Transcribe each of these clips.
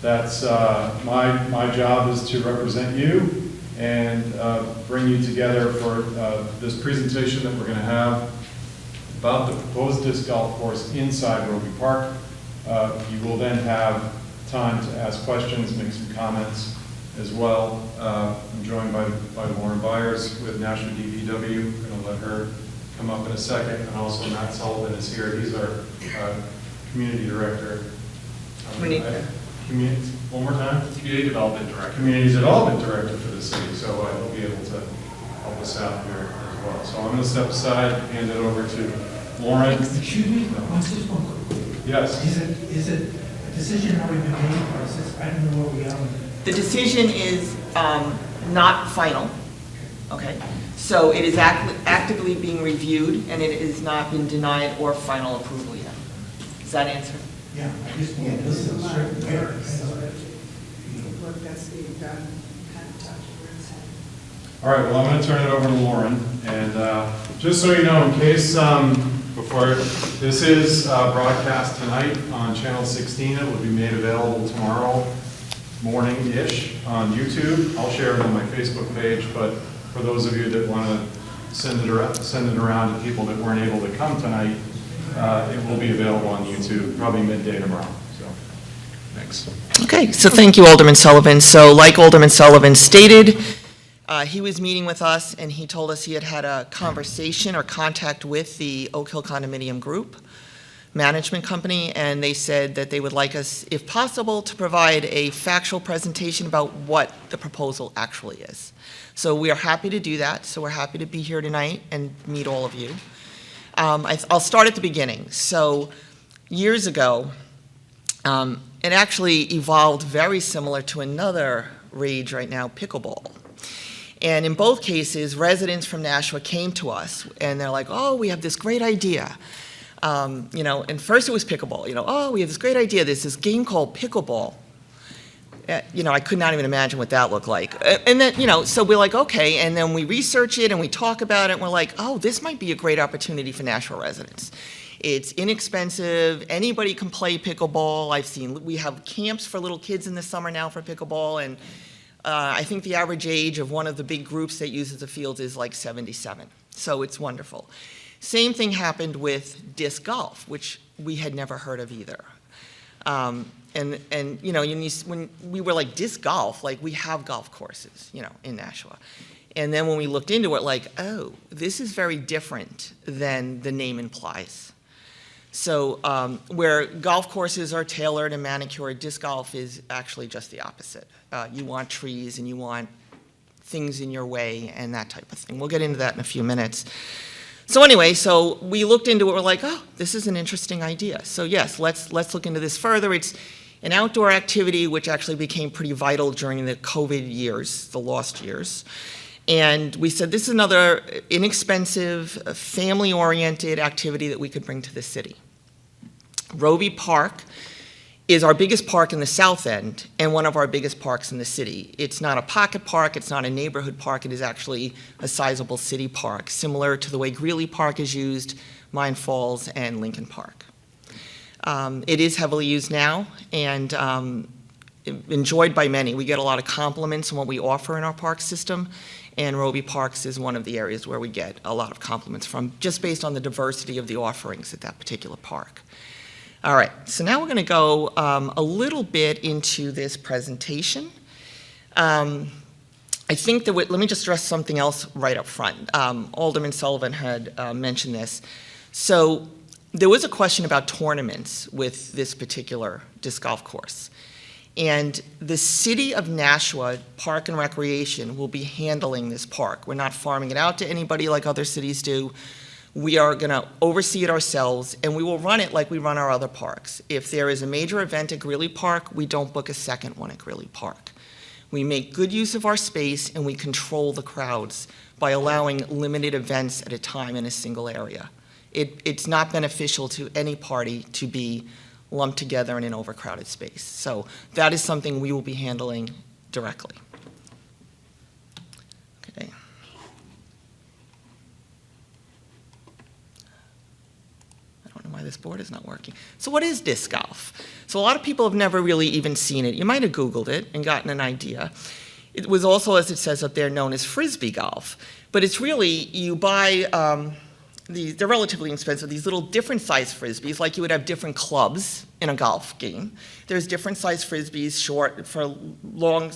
That's my job is to represent you and bring you together for this presentation that we're going to have about the proposed disc golf course inside Roby Park. You will then have time to ask questions, make some comments as well. I'm joined by Lauren Byers with National DPW. We're going to let her come up in a second. And also Matt Sullivan is here. He's our community director. One more time? Community Development Director. Community Development Director for the city. So he'll be able to help us out here as well. So I'm going to step aside, hand it over to Lauren. Excuse me? Just one quick. Yes. Is it a decision already been made, or is this, I don't know where we are with it? The decision is not final, okay? So it is actively being reviewed, and it has not been denied or final approval yet. Does that answer? Yeah, I just want to listen to certain where. Work that's being done, kind of touch where it's headed. All right, well, I'm going to turn it over to Lauren. And just so you know, in case before, this is broadcast tonight on Channel 16. It will be made available tomorrow morning-ish on YouTube. I'll share it on my Facebook page, but for those of you that want to send it around to people that weren't able to come tonight, it will be available on YouTube probably midday tomorrow. So, thanks. Okay, so thank you, Alderman Sullivan. So like Alderman Sullivan stated, he was meeting with us, and he told us he had had a conversation or contact with the Oak Hill Condominium Group management company, and they said that they would like us, if possible, to provide a factual presentation about what the proposal actually is. So we are happy to do that. So we're happy to be here tonight and meet all of you. I'll start at the beginning. So years ago, it actually evolved very similar to another rage right now, pickleball. And in both cases, residents from Nashua came to us, and they're like, oh, we have this great idea. You know, and first it was pickleball. You know, oh, we have this great idea. There's this game called pickleball. You know, I could not even imagine what that looked like. And then, you know, so we're like, okay, and then we research it and we talk about it, and we're like, oh, this might be a great opportunity for Nashua residents. It's inexpensive. Anybody can play pickleball. We have camps for little kids in the summer now for pickleball, and I think the average age of one of the big groups that uses the field is like 77. So it's wonderful. Same thing happened with disc golf, which we had never heard of either. And you know, when we were like, disc golf, like we have golf courses, you know, in Nashua. And then when we looked into it, like, oh, this is very different than the name implies. So where golf courses are tailored and manicured, disc golf is actually just the opposite. You want trees and you want things in your way and that type of thing. We'll get into that in a few minutes. So anyway, so we looked into it. We're like, oh, this is an interesting idea. So yes, let's look into this further. It's an outdoor activity which actually became pretty vital during the COVID years, the lost years. And we said this is another inexpensive, family-oriented activity that we could bring to the city. Roby Park is our biggest park in the south end and one of our biggest parks in the city. It's not a pocket park, it's not a neighborhood park, it is actually a sizable city park, similar to the way Greeley Park is used, Mine Falls, and Lincoln Park. It is heavily used now and enjoyed by many. We get a lot of compliments on what we offer in our park system, and Roby Parks is one of the areas where we get a lot of compliments from, just based on the diversity of the offerings at that particular park. All right, so now we're going to go a little bit into this presentation. I think that let me just stress something else right up front. Alderman Sullivan had mentioned this. So there was a question about tournaments with this particular disc golf course. And the City of Nashua Park and Recreation will be handling this park. We're not farming it out to anybody like other cities do. We are going to oversee it ourselves, and we will run it like we run our other parks. If there is a major event at Greeley Park, we don't book a second one at Greeley Park. We make good use of our space, and we control the crowds by allowing limited events at a time in a single area. It's not beneficial to any party to be lumped together in an overcrowded space. So that is something we will be handling directly. Okay. why this board is not working. So what is disc golf? So a lot of people have never really even seen it. You might have Googled it and gotten an idea. It was also, as it says up there, known as Frisbee golf. But it's really, you buy, they're relatively inexpensive, these little different size Frisbees, like you would have different clubs in a golf game. There's different size Frisbees, short, for long,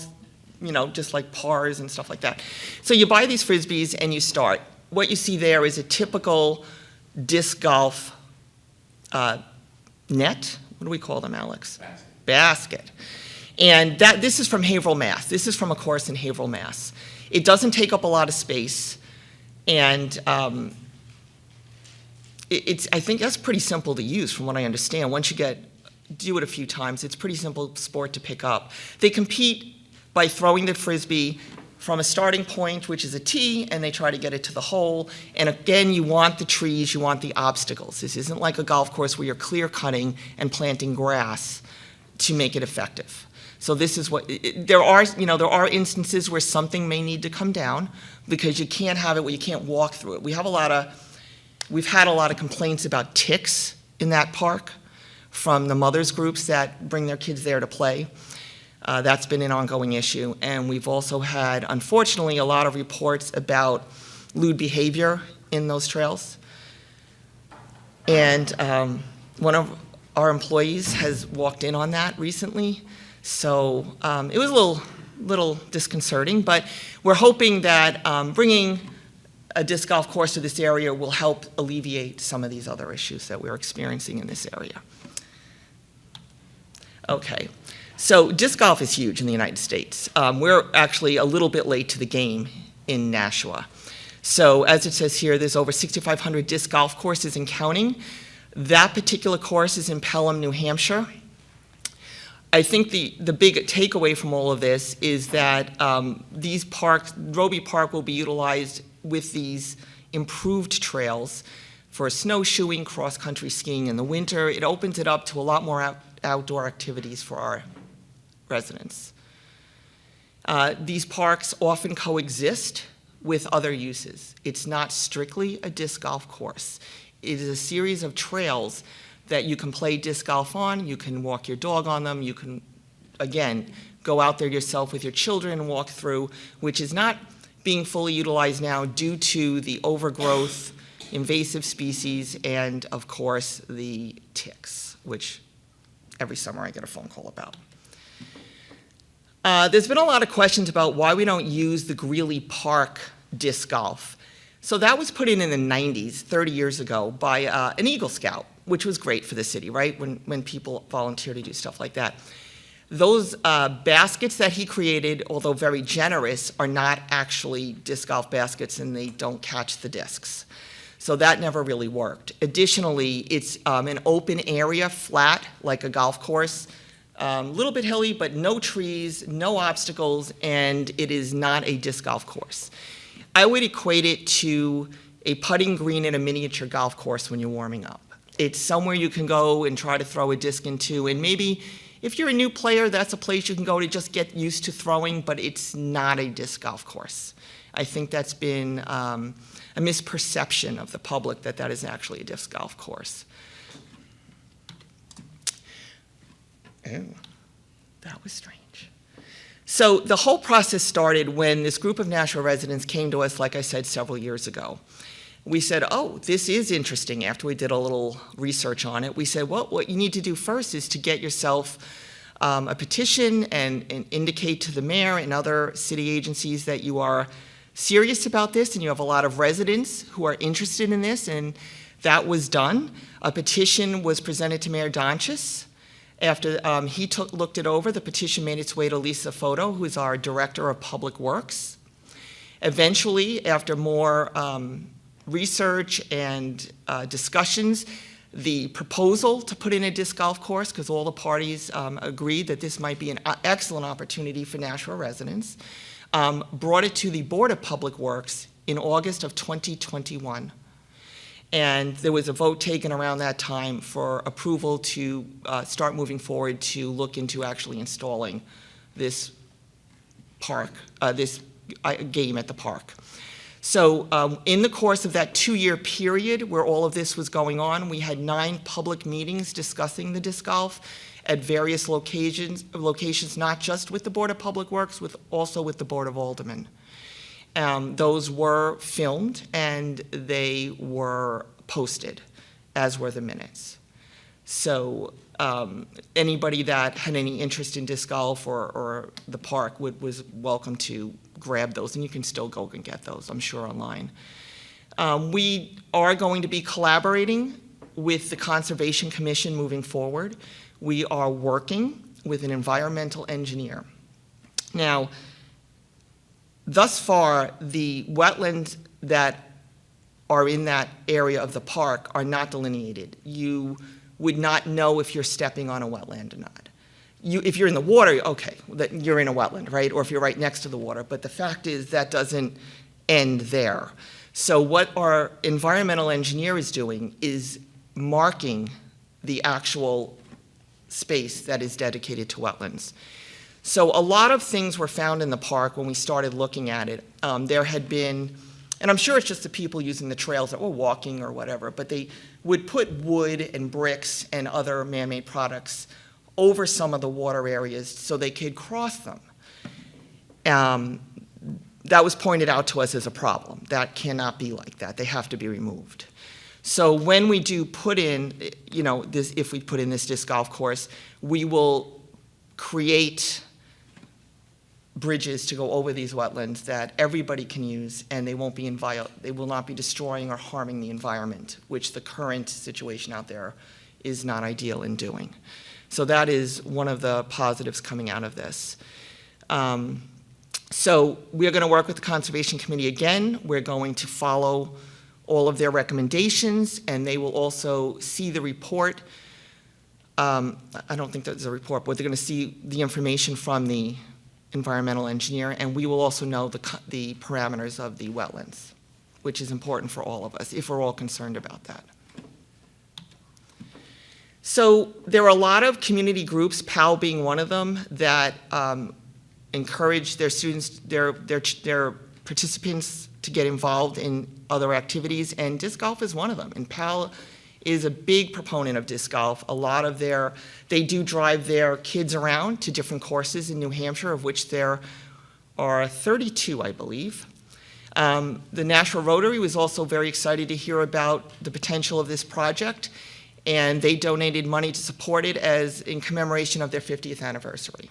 you know, just like pars and stuff like that. So you buy these Frisbees and you start. What you see there is a typical disc golf net. What do we call them, Alex? Basket. And this is from Haverhill, Mass. This is from a course in Haverhill, Mass. It doesn't take up a lot of space, and I think that's pretty simple to use from what I understand. Once you do it a few times, it's a pretty simple sport to pick up. They compete by throwing the Frisbee from a starting point, which is a tee, and they try to get it to the hole. And again, you want the trees, you want the obstacles. This isn't like a golf course where you're clear cutting and planting grass to make it effective. So this is what, there are instances where something may need to come down because you can't have it where you can't walk through it. We've had a lot of complaints about ticks in that park from the mothers groups that bring their kids there to play. That's been an ongoing issue. And we've also had, unfortunately, a lot of reports about lewd behavior in those trails. And one of our employees has walked in on that recently. So it was a little disconcerting, but we're hoping that bringing a disc golf course to this area will help alleviate some of these other issues that we're experiencing in this area. Okay, so disc golf is huge in the United States. We're actually a little bit late to the game in Nashua. So as it says here, there's over 6,500 disc golf courses and counting. That particular course is in Pelham, New Hampshire. I think the big takeaway from all of this is that these parks, Roby Park will be utilized with these improved trails for snowshoeing, cross-country skiing in the winter. It opens it up to a lot more outdoor activities for our residents. These parks often coexist with other uses. It's not strictly a disc golf course. It is a series of trails that you can play disc golf on, you can walk your dog on them, you can, again, go out there yourself with your children and walk through, which is not being fully utilized now due to the overgrowth, invasive species, and of course, the ticks, which every summer I get a phone call about. There's been a lot of questions about why we don't use the Greeley Park disc golf. So that was put in the 90s, 30 years ago, by an Eagle Scout, which was great for the city, right, when people volunteer to do stuff like that. Those baskets that he created, although very generous, are not actually disc golf baskets and they don't catch the discs. So that never really worked. Additionally, it's an open area, flat, like a golf course, a little bit hilly, but no trees, no obstacles, and it is not a disc golf course. I would equate it to a putting green at a miniature golf course when you're warming up. It's somewhere you can go and try to throw a disc into, and maybe if you're a new player, that's a place you can go to just get used to throwing, but it's not a disc golf course. I think that's been a misperception of the public that that is actually a disc golf course. Oh, that was strange. So the whole process started when this group of Nashua residents came to us, like I said, several years ago. We said, oh, this is interesting. After we did a little research on it, we said, well, what you need to do first is to get yourself a petition and indicate to the mayor and other city agencies that you are serious about this and you have a lot of residents who are interested in this, and that was done. A petition was presented to Mayor Donchis. After he looked it over, the petition made its way to Lisa Foto, who is our Director of Public Works. Eventually, after more research and discussions, the proposal to put in a disc golf course, because all the parties agreed that this might be an excellent opportunity for Nashua residents, brought it to the Board of Public Works in August of 2021. And there was a vote taken around that time for approval to start moving forward to look into actually installing this park, this game at the park. So in the course of that 2-year period where all of this was going on, we had 9 public meetings discussing the disc golf at various locations, not just with the Board of Public Works, also with the Board of Aldermen. Those were filmed and they were posted, as were the minutes. So anybody that had any interest in disc golf or the park was welcome to grab those, and you can still go and get those, I'm sure, online. We are going to be collaborating with the Conservation Commission moving forward. We are working with an environmental engineer. Now, thus far, the wetlands that are in that area of the park are not delineated. You would not know if you're stepping on a wetland or not. If you're in the water, okay, that you're in a wetland, right? Or if you're right next to the water. But the fact is that doesn't end there. So what our environmental engineer is doing is marking the actual space that is dedicated to wetlands. So a lot of things were found in the park when we started looking at it. There had been, and I'm sure it's just the people using the trails that were walking or whatever, but they would put wood and bricks and other man-made products over some of the water areas so they could cross them. That was pointed out to us as a problem. That cannot be like that. They have to be removed. So when we do put in, if we put in this disc golf course, we will create bridges to go over these wetlands that everybody can use, and they will not be destroying or harming the environment, which the current situation out there is not ideal in doing. So that is one of the positives coming out of this. So we are going to work with the Conservation Committee again. We're going to follow all of their recommendations, and they will also see the report. I don't think there's a report, but they're going to see the information from the environmental engineer, and we will also know the parameters of the wetlands, which is important for all of us, if we're all concerned about that. So there are a lot of community groups, PAL being one of them, that encourage their students, their participants to get involved in other activities, and disc golf is one of them. And PAL is a big proponent of disc golf. A lot of they do drive their kids around to different courses in New Hampshire, of which there are 32, I believe. The Nashua Rotary was also very excited to hear about the potential of this project, and they donated money to support it in commemoration of their 50th anniversary.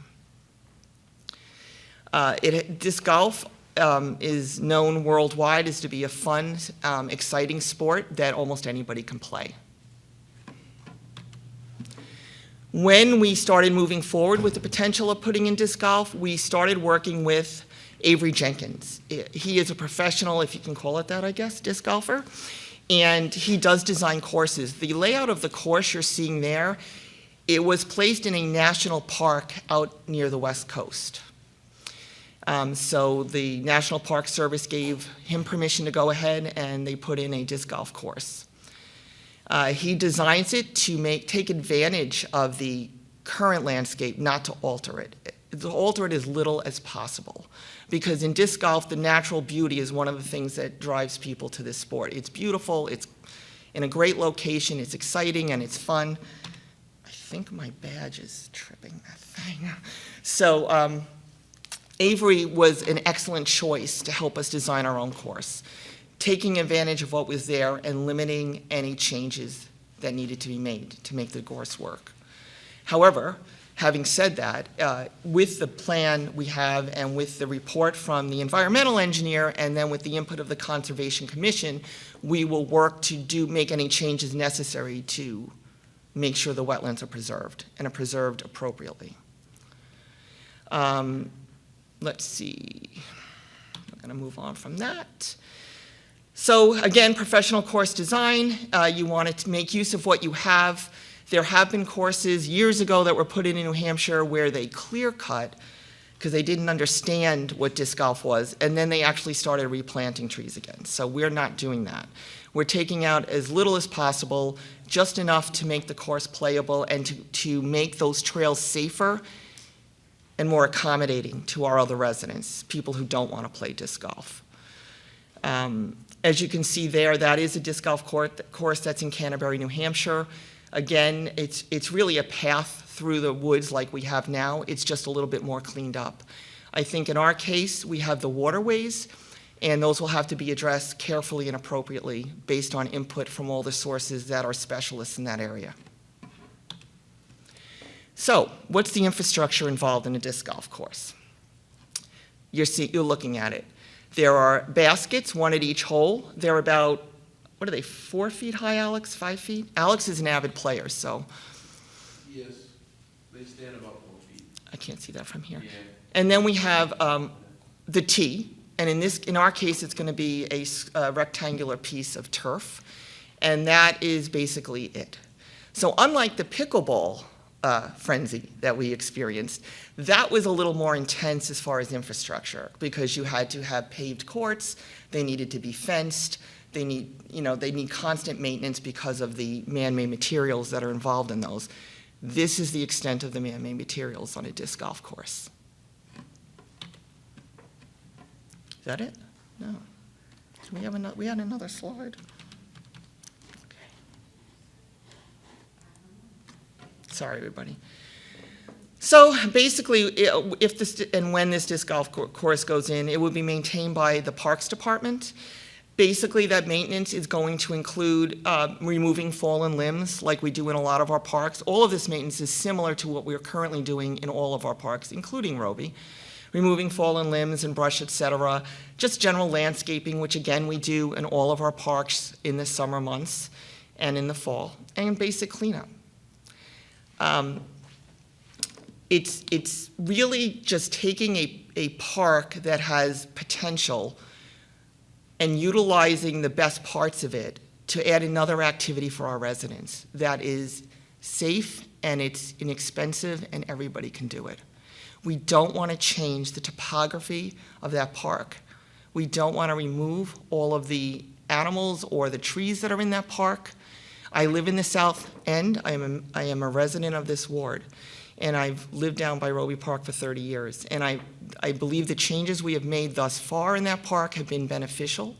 Disc golf is known worldwide as to be a fun, exciting sport that almost anybody can play. When we started moving forward with the potential of putting in disc golf, we started working with Avery Jenkins. He is a professional, if you can call it that, I guess, disc golfer, and he does design courses. The layout of the course you're seeing there, it was placed in a national park out near the West Coast. So the National Park Service gave him permission to go ahead, and they put in a disc golf course. He designs it to take advantage of the current landscape, not to alter it. To alter it as little as possible. Because in disc golf, the natural beauty is one of the things that drives people to this sport. It's beautiful, it's in a great location, it's exciting, and it's fun. I think my badge is tripping that thing. So Avery was an excellent choice to help us design our own course, taking advantage of what was there and limiting any changes that needed to be made to make the course work. However, having said that, with the plan we have and with the report from the environmental engineer and then with the input of the Conservation Commission, we will work to make any changes necessary to make sure the wetlands are preserved and are preserved appropriately. Let's see, I'm going to move on from that. So again, professional course design, you want to make use of what you have. There have been courses years ago that were put in New Hampshire where they clear cut because they didn't understand what disc golf was, and then they actually started replanting trees again. So we're not doing that. We're taking out as little as possible, just enough to make the course playable and to make those trails safer and more accommodating to our other residents, people who don't want to play disc golf. As you can see there, that is a disc golf course that's in Canterbury, New Hampshire. Again, it's really a path through the woods like we have now. It's just a little bit more cleaned up. I think in our case, we have the waterways, and those will have to be addressed carefully and appropriately based on input from all the sources that are specialists in that area. So, what's the infrastructure involved in a disc golf course? You're looking at it. There are baskets, one at each hole. They're about, what are they, 4 feet high, Alex, 5 feet? Alex is an avid player, so. Yes, they stand about 4 feet. I can't see that from here. Yeah. And then we have the tee, and in our case, it's going to be a rectangular piece of turf, and that is basically it. So unlike the pickleball frenzy that we experienced, that was a little more intense as far as infrastructure, because you had to have paved courts, they needed to be fenced, they need constant maintenance because of the man-made materials that are involved in those. This is the extent of the man-made materials on a disc golf course. Is that it? No. We had another slide. Sorry, everybody. So basically, if this and when this disc golf course goes in, it will be maintained by the Parks Department. Basically, that maintenance is going to include removing fallen limbs like we do in a lot of our parks. All of this maintenance is similar to what we're currently doing in all of our parks, including Roby. Removing fallen limbs and brush, etc. Just general landscaping, which again we do in all of our parks in the summer months and in the fall, and basic cleanup. It's really just taking a park that has potential and utilizing the best parts of it to add another activity for our residents that is safe and it's inexpensive and everybody can do it. We don't want to change the topography of that park. We don't want to remove all of the animals or the trees that are in that park. I live in the South End. I am a resident of this ward, and I've lived down by Roby Park for 30 years. And I believe the changes we have made thus far in that park have been beneficial.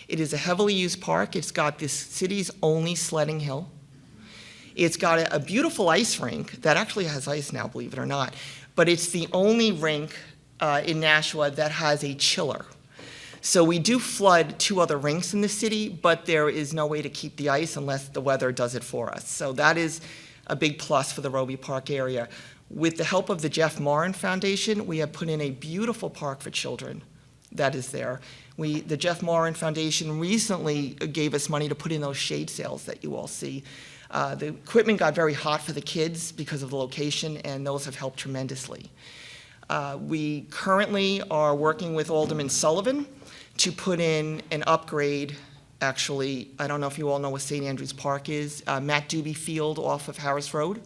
It is a heavily used park. It's got this city's only sledding hill. It's got a beautiful ice rink that actually has ice now, believe it or not. But it's the only rink in Nashua that has a chiller. So we do flood 2 other rinks in the city, but there is no way to keep the ice unless the weather does it for us. So that is a big plus for the Roby Park area. With the help of the Jeff Morin Foundation, we have put in a beautiful park for children that is there. The Jeff Morin Foundation recently gave us money to put in those shade sails that you all see. The equipment got very hot for the kids because of the location, and those have helped tremendously. We currently are working with Alderman Sullivan to put in an upgrade. Actually, I don't know if you all know what St. Andrews Park is, Matt Doobie Field off of Harris Road.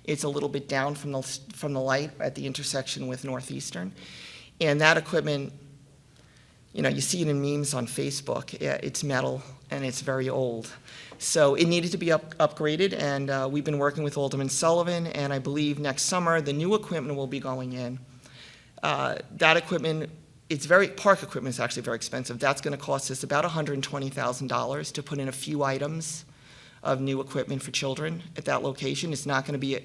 It's a little bit down from the light at the intersection with Northeastern. And that equipment, you see it in memes on Facebook. It's metal and it's very old. So it needed to be upgraded, and we've been working with Alderman Sullivan, and I believe next summer the new equipment will be going in. That equipment, park equipment is actually very expensive. That's going to cost us about $120,000 to put in a few items of new equipment for children at that location. It's not going to be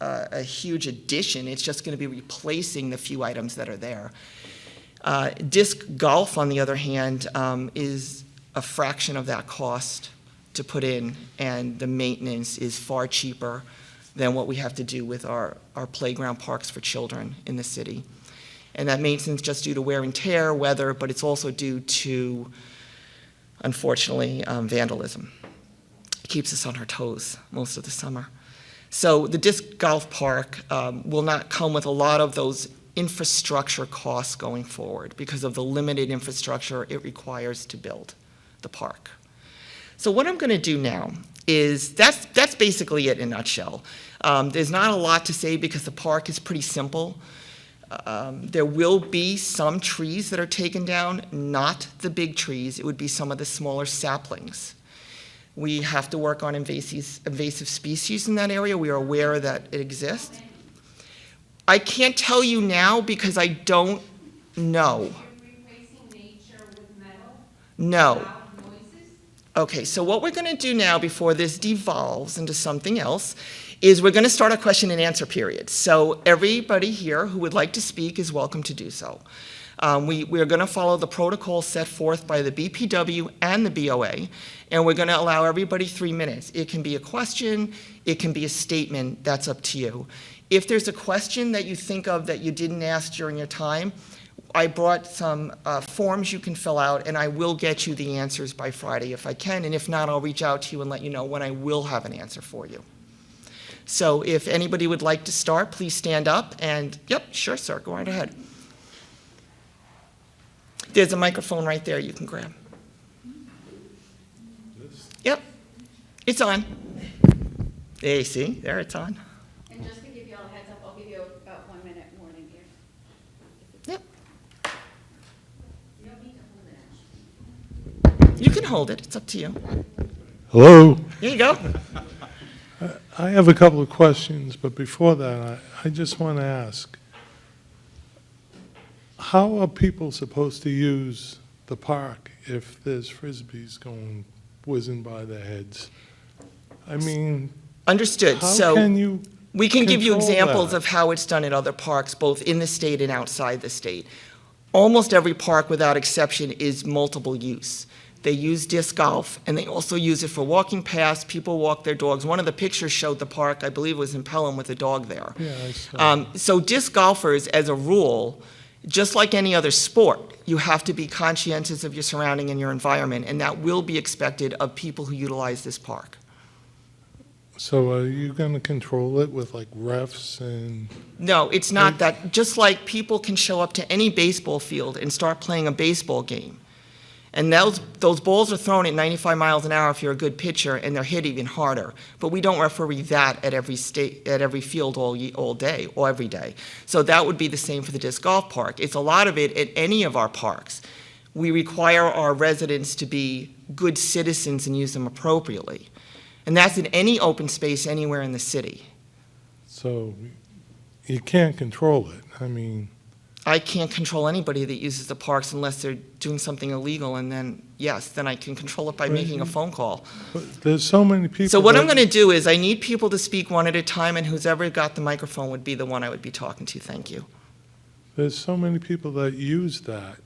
a huge addition. It's just going to be replacing the few items that are there. Disc golf, on the other hand, is a fraction of that cost to put in, and the maintenance is far cheaper than what we have to do with our playground parks for children in the city. And that maintenance is just due to wear and tear, weather, but it's also due to, unfortunately, vandalism. It keeps us on our toes most of the summer. So the disc golf park will not come with a lot of those infrastructure costs going forward because of the limited infrastructure it requires to build the park. So what I'm going to do now is, that's basically it in a nutshell. There's not a lot to say because the park is pretty simple. There will be some trees that are taken down, not the big trees. It would be some of the smaller saplings. We have to work on invasive species in that area. We are aware that it exists. I can't tell you now because I don't know. You're replacing nature with metal? No. Loud noises? Okay, so what we're going to do now before this devolves into something else is we're going to start a question and answer period. So everybody here who would like to speak is welcome to do so. We are going to follow the protocol set forth by the BPW and the BOA, and we're going to allow everybody 3 minutes. It can be a question, it can be a statement, that's up to you. If there's a question that you think of that you didn't ask during your time, I brought some forms you can fill out, and I will get you the answers by Friday if I can, and if not, I'll reach out to you and let you know when I will have an answer for you. So if anybody would like to start, please stand up, and, yep, sure, sir, go right ahead. There's a microphone right there you can grab. Yep, it's on. There you see, there it's on. And just to give you all a heads up, I'll give you about 1 minute warning here. Yep, You don't need to hold it. you can hold it, it's up to you. Hello. Here you go. I have a couple of questions, but before that, I just want to ask, how are people supposed to use the park if there's frisbees going whizzing by their heads? I mean, Understood, how so can you we can give you control examples that? of how it's done at other parks, both in the state and outside the state. Almost every park, without exception, is multiple use. They use disc golf, and they also use it for walking past. People walk their dogs. One of the pictures showed the park, I believe it was in Pelham, with a dog there. Yeah, I saw. So disc golfers, as a rule, just like any other sport, you have to be conscientious of your surrounding and your environment, and that will be expected of people who utilize this park. So are you going to control it with like refs and, No, it's not that. Just like people can show up to any baseball field and start playing a baseball game. And those balls are thrown at 95 miles an hour if you're a good pitcher, and they're hit even harder. But we don't referee that at every field all day or every day. So that would be the same for the disc golf park. It's a lot of it at any of our parks. We require our residents to be good citizens and use them appropriately. And that's in any open space anywhere in the city. so you can't control it? I mean, I can't control anybody that uses the parks unless they're doing something illegal, and then, yes, then I can control it by making a phone call. but there's so many people. So what that- I'm going to do is I need people to speak one at a time, and who's ever got the microphone would be the one I would be talking to. Thank you. There's so many people that use that,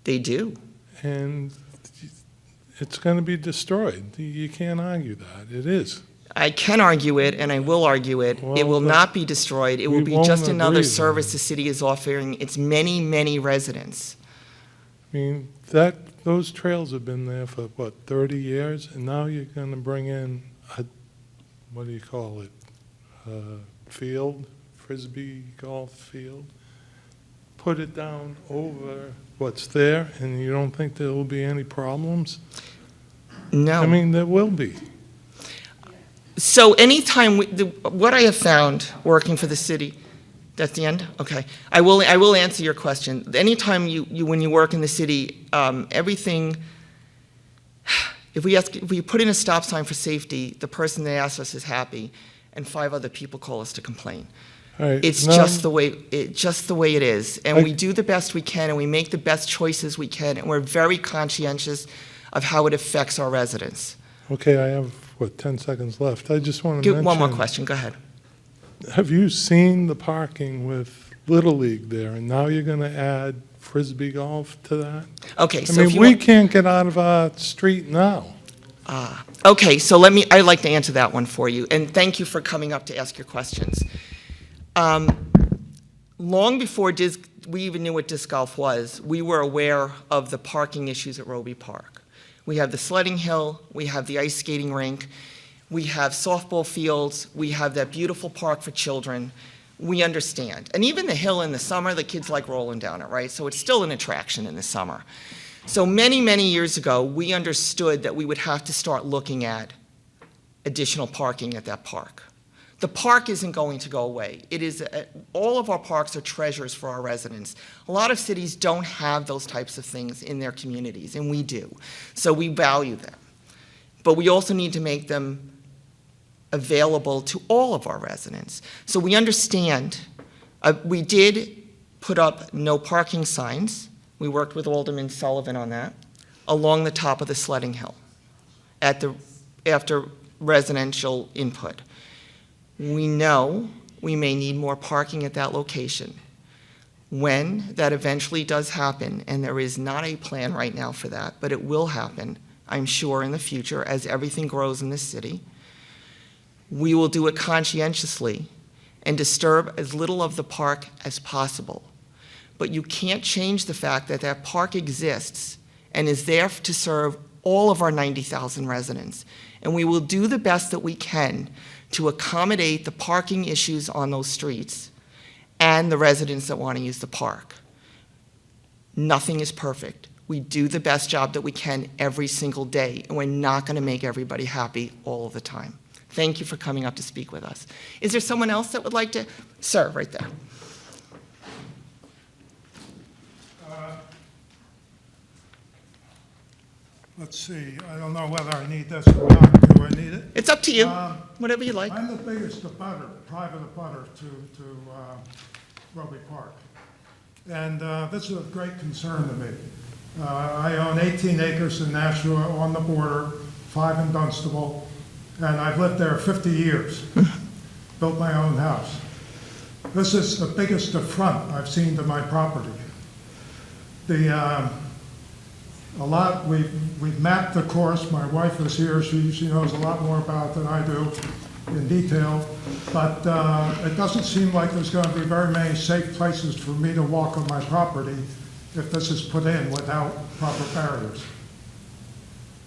They do. and it's going to be destroyed. You can't argue that. It is. I can argue it, and I will argue it. It Well, will but not be destroyed. It will we be won't just another agree service then. the city is offering its many, many residents. I mean, those trails have been there for, what, 30 years? And now you're going to bring in a, what do you call it, field, frisbee golf field? Put it down over what's there, and you don't think there will be any problems? No. I mean, there will be. So anytime, what I have found working for the city, that's the end? Okay. I will answer your question. Anytime when you work in the city, everything, if we put in a stop sign for safety, the person that asks us is happy, and 5 other people call us to complain. All right, It's now- just the way it is. And we do the best we can, and we make the best choices we can, and we're very conscientious of how it affects our residents. Okay, I have, 10 seconds left. I just want to mention. One more question, go ahead. Have you seen the parking with Little League there, and now you're going to add frisbee golf to that? Okay, I so if mean, you we want. can't get out of our street now. Okay, so I'd like to answer that one for you, and thank you for coming up to ask your questions. Long before we even knew what disc golf was, we were aware of the parking issues at Roby Park. We have the sledding hill, we have the ice skating rink, we have softball fields, we have that beautiful park for children. We understand. And even the hill in the summer, the kids like rolling down it, right? So it's still an attraction in the summer. So many, many years ago, we understood that we would have to start looking at additional parking at that park. The park isn't going to go away. It is, all of our parks are treasures for our residents. A lot of cities don't have those types of things in their communities, and we do. So we value them. But we also need to make them available to all of our residents. So we understand, we did put up no parking signs. We worked with Alderman Sullivan on that. along the top of the sledding hill after residential input. We know we may need more parking at that location. When that eventually does happen, and there is not a plan right now for that, but it will happen, I'm sure, in the future as everything grows in this city, we will do it conscientiously and disturb as little of the park as possible. But you can't change the fact that that park exists and is there to serve all of our 90,000 residents. And we will do the best that we can to accommodate the parking issues on those streets and the residents that want to use the park. Nothing is perfect. We do the best job that we can every single day, and we're not going to make everybody happy all of the time. Thank you for coming up to speak with us. Is there someone else that would like to? Sir, right there. Let's see, I don't know whether I need this or not. Do I need it? It's up to you, whatever you like. I'm the biggest private abutter to Roby Park. And this is of great concern to me. I own 18 acres in Nashua on the border, 5 in Dunstable, and I've lived there 50 years, built my own house. This is the biggest affront I've seen to my property. We've mapped the course. My wife is here. She knows a lot more about it than I do in detail. But it doesn't seem like there's going to be very many safe places for me to walk on my property if this is put in without proper barriers.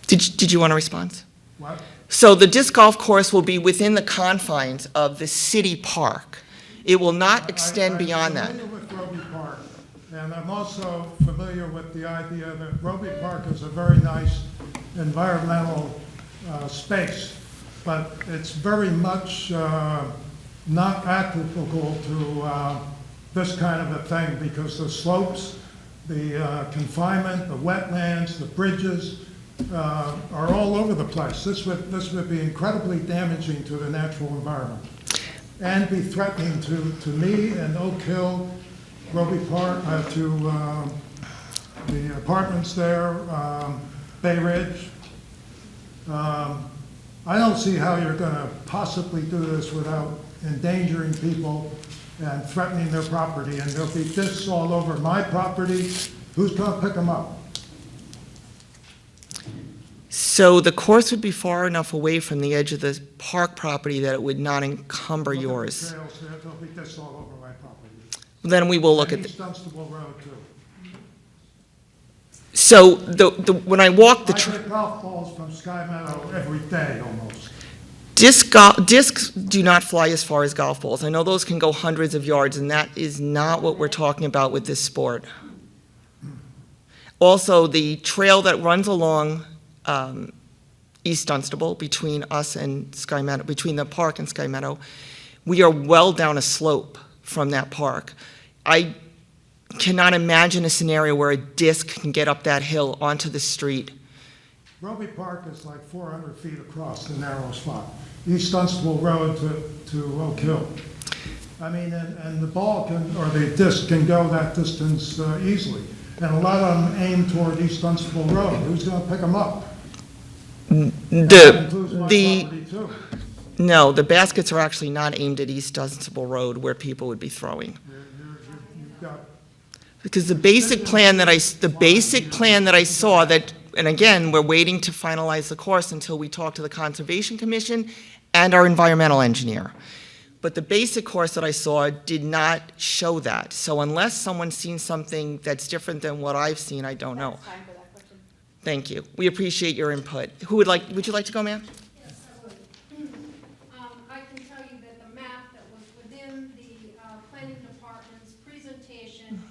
Did you want to respond? What? So the disc golf course will be within the confines of the city park. It will not extend beyond that. I'm familiar with Roby Park, and I'm also familiar with the idea that Roby Park is a very nice environmental space, but it's very much not applicable to this kind of a thing because the slopes, the confinement, the wetlands, the bridges are all over the place. This would be incredibly damaging to the natural environment and be threatening to me and Oak Hill, Roby Park, to the apartments there, Bay Ridge. I don't see how you're going to possibly do this without endangering people and threatening their property, and there'll be discs all over my property. Who's going to pick them up? So the course would be far enough away from the edge of the park property that it would not encumber Look at the yours. trails there. There'll be discs all over my property. Then we will look at And the. East Dunstable Road, too. So when I walk the. I get golf balls from Sky Meadow every day, almost. Discs do not fly as far as golf balls. I know those can go hundreds of yards, and that is not what we're talking about with this sport. Also, the trail that runs along East Dunstable between us and Sky Meadow, between the park and Sky Meadow, we are well down a slope from that park. I cannot imagine a scenario where a disc can get up that hill onto the street. Roby Park is like 400 feet across, the narrow spot. East Dunstable Road to Oak Hill. I mean, and the ball can, or the disc can go that distance easily. And a lot of them aim toward East Dunstable Road. Who's going to pick them up? That includes my property too. No, the baskets are actually not aimed at East Dunstable Road where people would be throwing. You've got Because the basic plan that I saw that, and again, we're waiting to finalize the course until we talk to the Conservation Commission and our environmental engineer. But the basic course that I saw did not show that. So unless someone's seen something that's different than what I've seen, I don't know. That's time for that question. Thank you. We appreciate your input. Would you like to go, ma'am? Yes, I would. I can tell you that the map that was within the planning department's presentation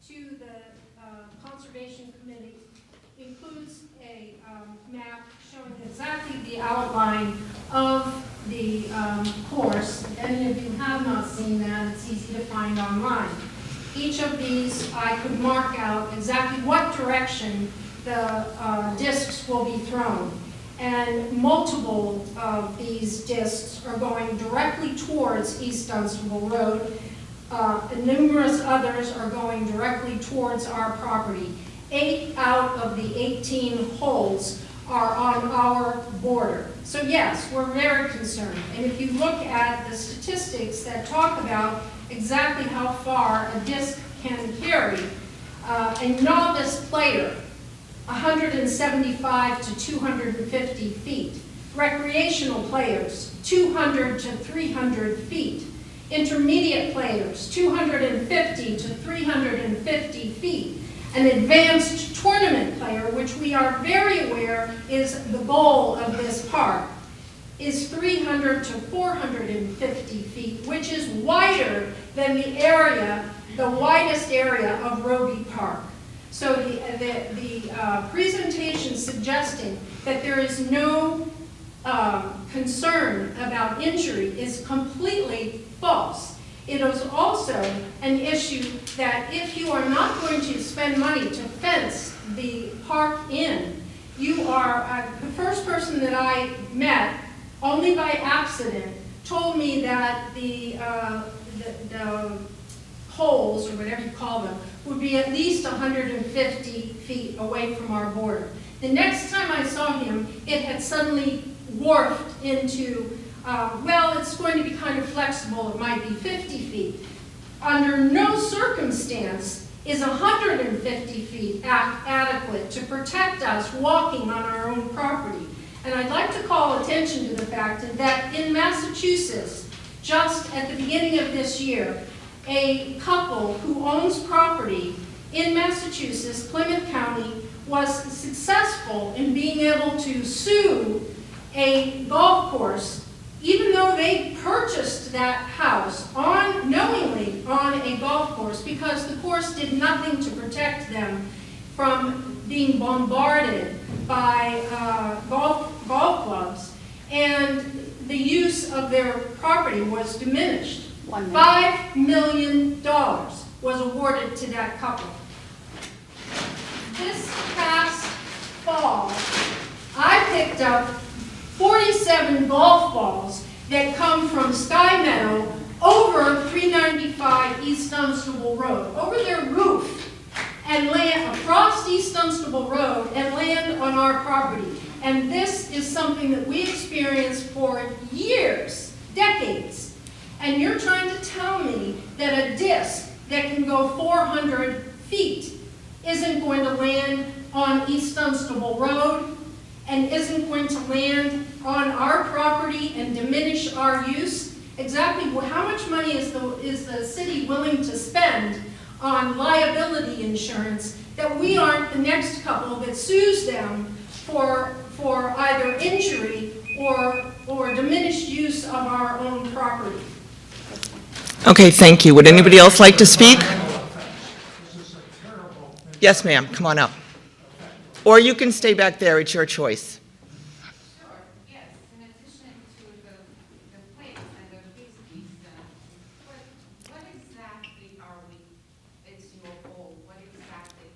to the conservation committee includes a map showing exactly the outline of the course. If any of you have not seen that, it's easy to find online. Each of these, I could mark out exactly what direction the discs will be thrown. And multiple of these discs are going directly towards East Dunstable Road. And numerous others are going directly towards our property. 8 out of the 18 holes are on our border. So yes, we're very concerned. And if you look at the statistics that talk about exactly how far a disc can carry, a novice player, 175 to 250 feet. Recreational players, 200 to 300 feet. Intermediate players, 250 to 350 feet. An advanced tournament player, which we are very aware is the goal of this park, is 300 to 450 feet, which is wider than the area, the widest area of Roby Park. So the presentation suggesting that there is no concern about injury is completely false. It is also an issue that if you are not going to spend money to fence the park in, you are, the first person that I met, only by accident, told me that the holes, or whatever you call them, would be at least 150 feet away from our border. The next time I saw him, it had suddenly warped into, well, it's going to be kind of flexible, it might be 50 feet. Under no circumstance is 150 feet adequate to protect us walking on our own property. And I'd like to call attention to the fact that in Massachusetts, just at the beginning of this year, a couple who owns property in Massachusetts, Plymouth County, was successful in being able to sue a golf course, even though they purchased that house knowingly on a golf course, because the course did nothing to protect them from being bombarded by golf clubs, and the use of their property was diminished. $5 million was awarded to that couple. This past fall, I picked up 47 golf balls that come from Sky Meadow over 395 East Dunstable Road, over their roof, and land across East Dunstable Road and land on our property. And this is something that we experienced for years, decades. And you're trying to tell me that a disc that can go 400 feet isn't going to land on East Dunstable Road and isn't going to land on our property and diminish our use? Exactly how much money is the city willing to spend on liability insurance that we aren't the next couple that sues them for either injury or diminished use of our own property? Okay, thank you. Would anybody else like to speak? Yes, ma'am, come on up. Or you can stay back there, it's your choice. Sure, yes. In addition to the place and the business, what exactly are we, it's your goal, what exactly,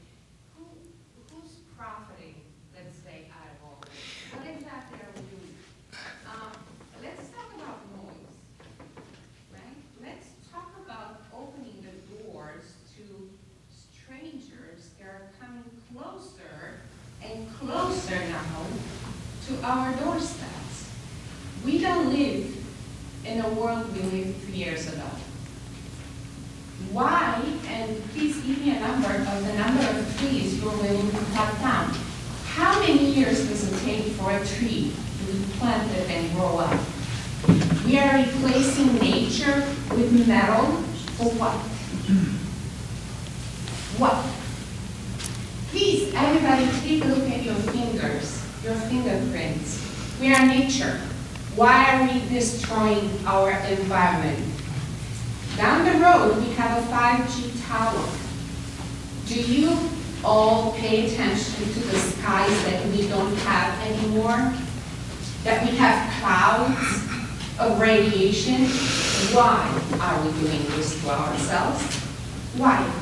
who's profiting, let's say, out of all this? What exactly are we doing? Let's talk about noise, right? Let's talk about opening the doors to strangers that are coming closer and closer now to our doorsteps. We don't live in a world we lived 3 years ago. Why, and please give me a number of the number of trees you're willing to cut down. How many years does it take for a tree to be planted and grow up? We are replacing nature with metal for what? What? Please, everybody, take a look at your fingers, your fingerprints. We are nature. Why are we destroying our environment? Down the road, we have a 5G tower. Do you all pay attention to the skies that we don't have anymore? That we have clouds of radiation? Why are we doing this to ourselves? Why?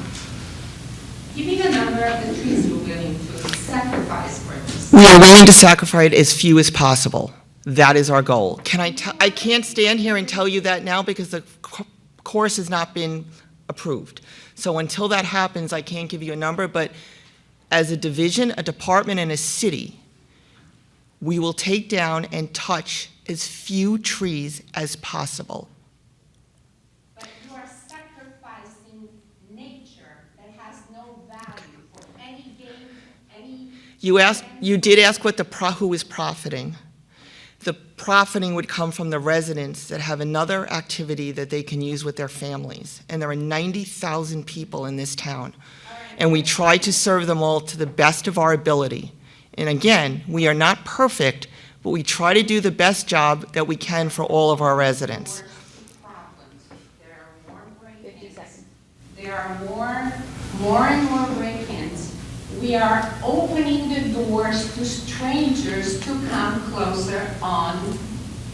Give me the number of the trees we're willing to sacrifice for this. We are willing to sacrifice as few as possible. That is our goal. I can't stand here and tell you that now because the course has not been approved. So until that happens, I can't give you a number, but as a division, a department, and a city, we will take down and touch as few trees as possible. But you are sacrificing nature that has no value for any gain, any. You did ask what who is profiting. The profiting would come from the residents that have another activity that they can use with their families. And there are 90,000 people in this town. And we try to serve them all to the best of our ability. And again, we are not perfect, but we try to do the best job that we can for all of our residents. Problems. There are more break-ins. There are more and more break-ins. We are opening the doors to strangers to come closer on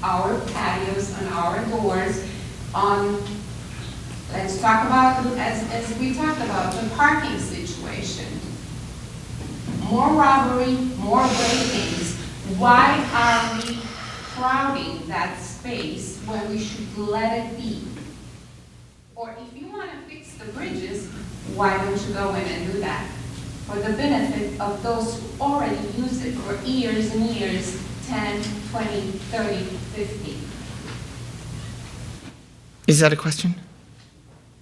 our patios, on our doors, on, let's talk about, as we talked about, the parking situation. More robbery, more break-ins. Why are we crowding that space when we should let it be? Or if you want to fix the bridges, why don't you go in and do that? For the benefit of those who already use it for years and years, 10, 20, 30, 50. Is that a question?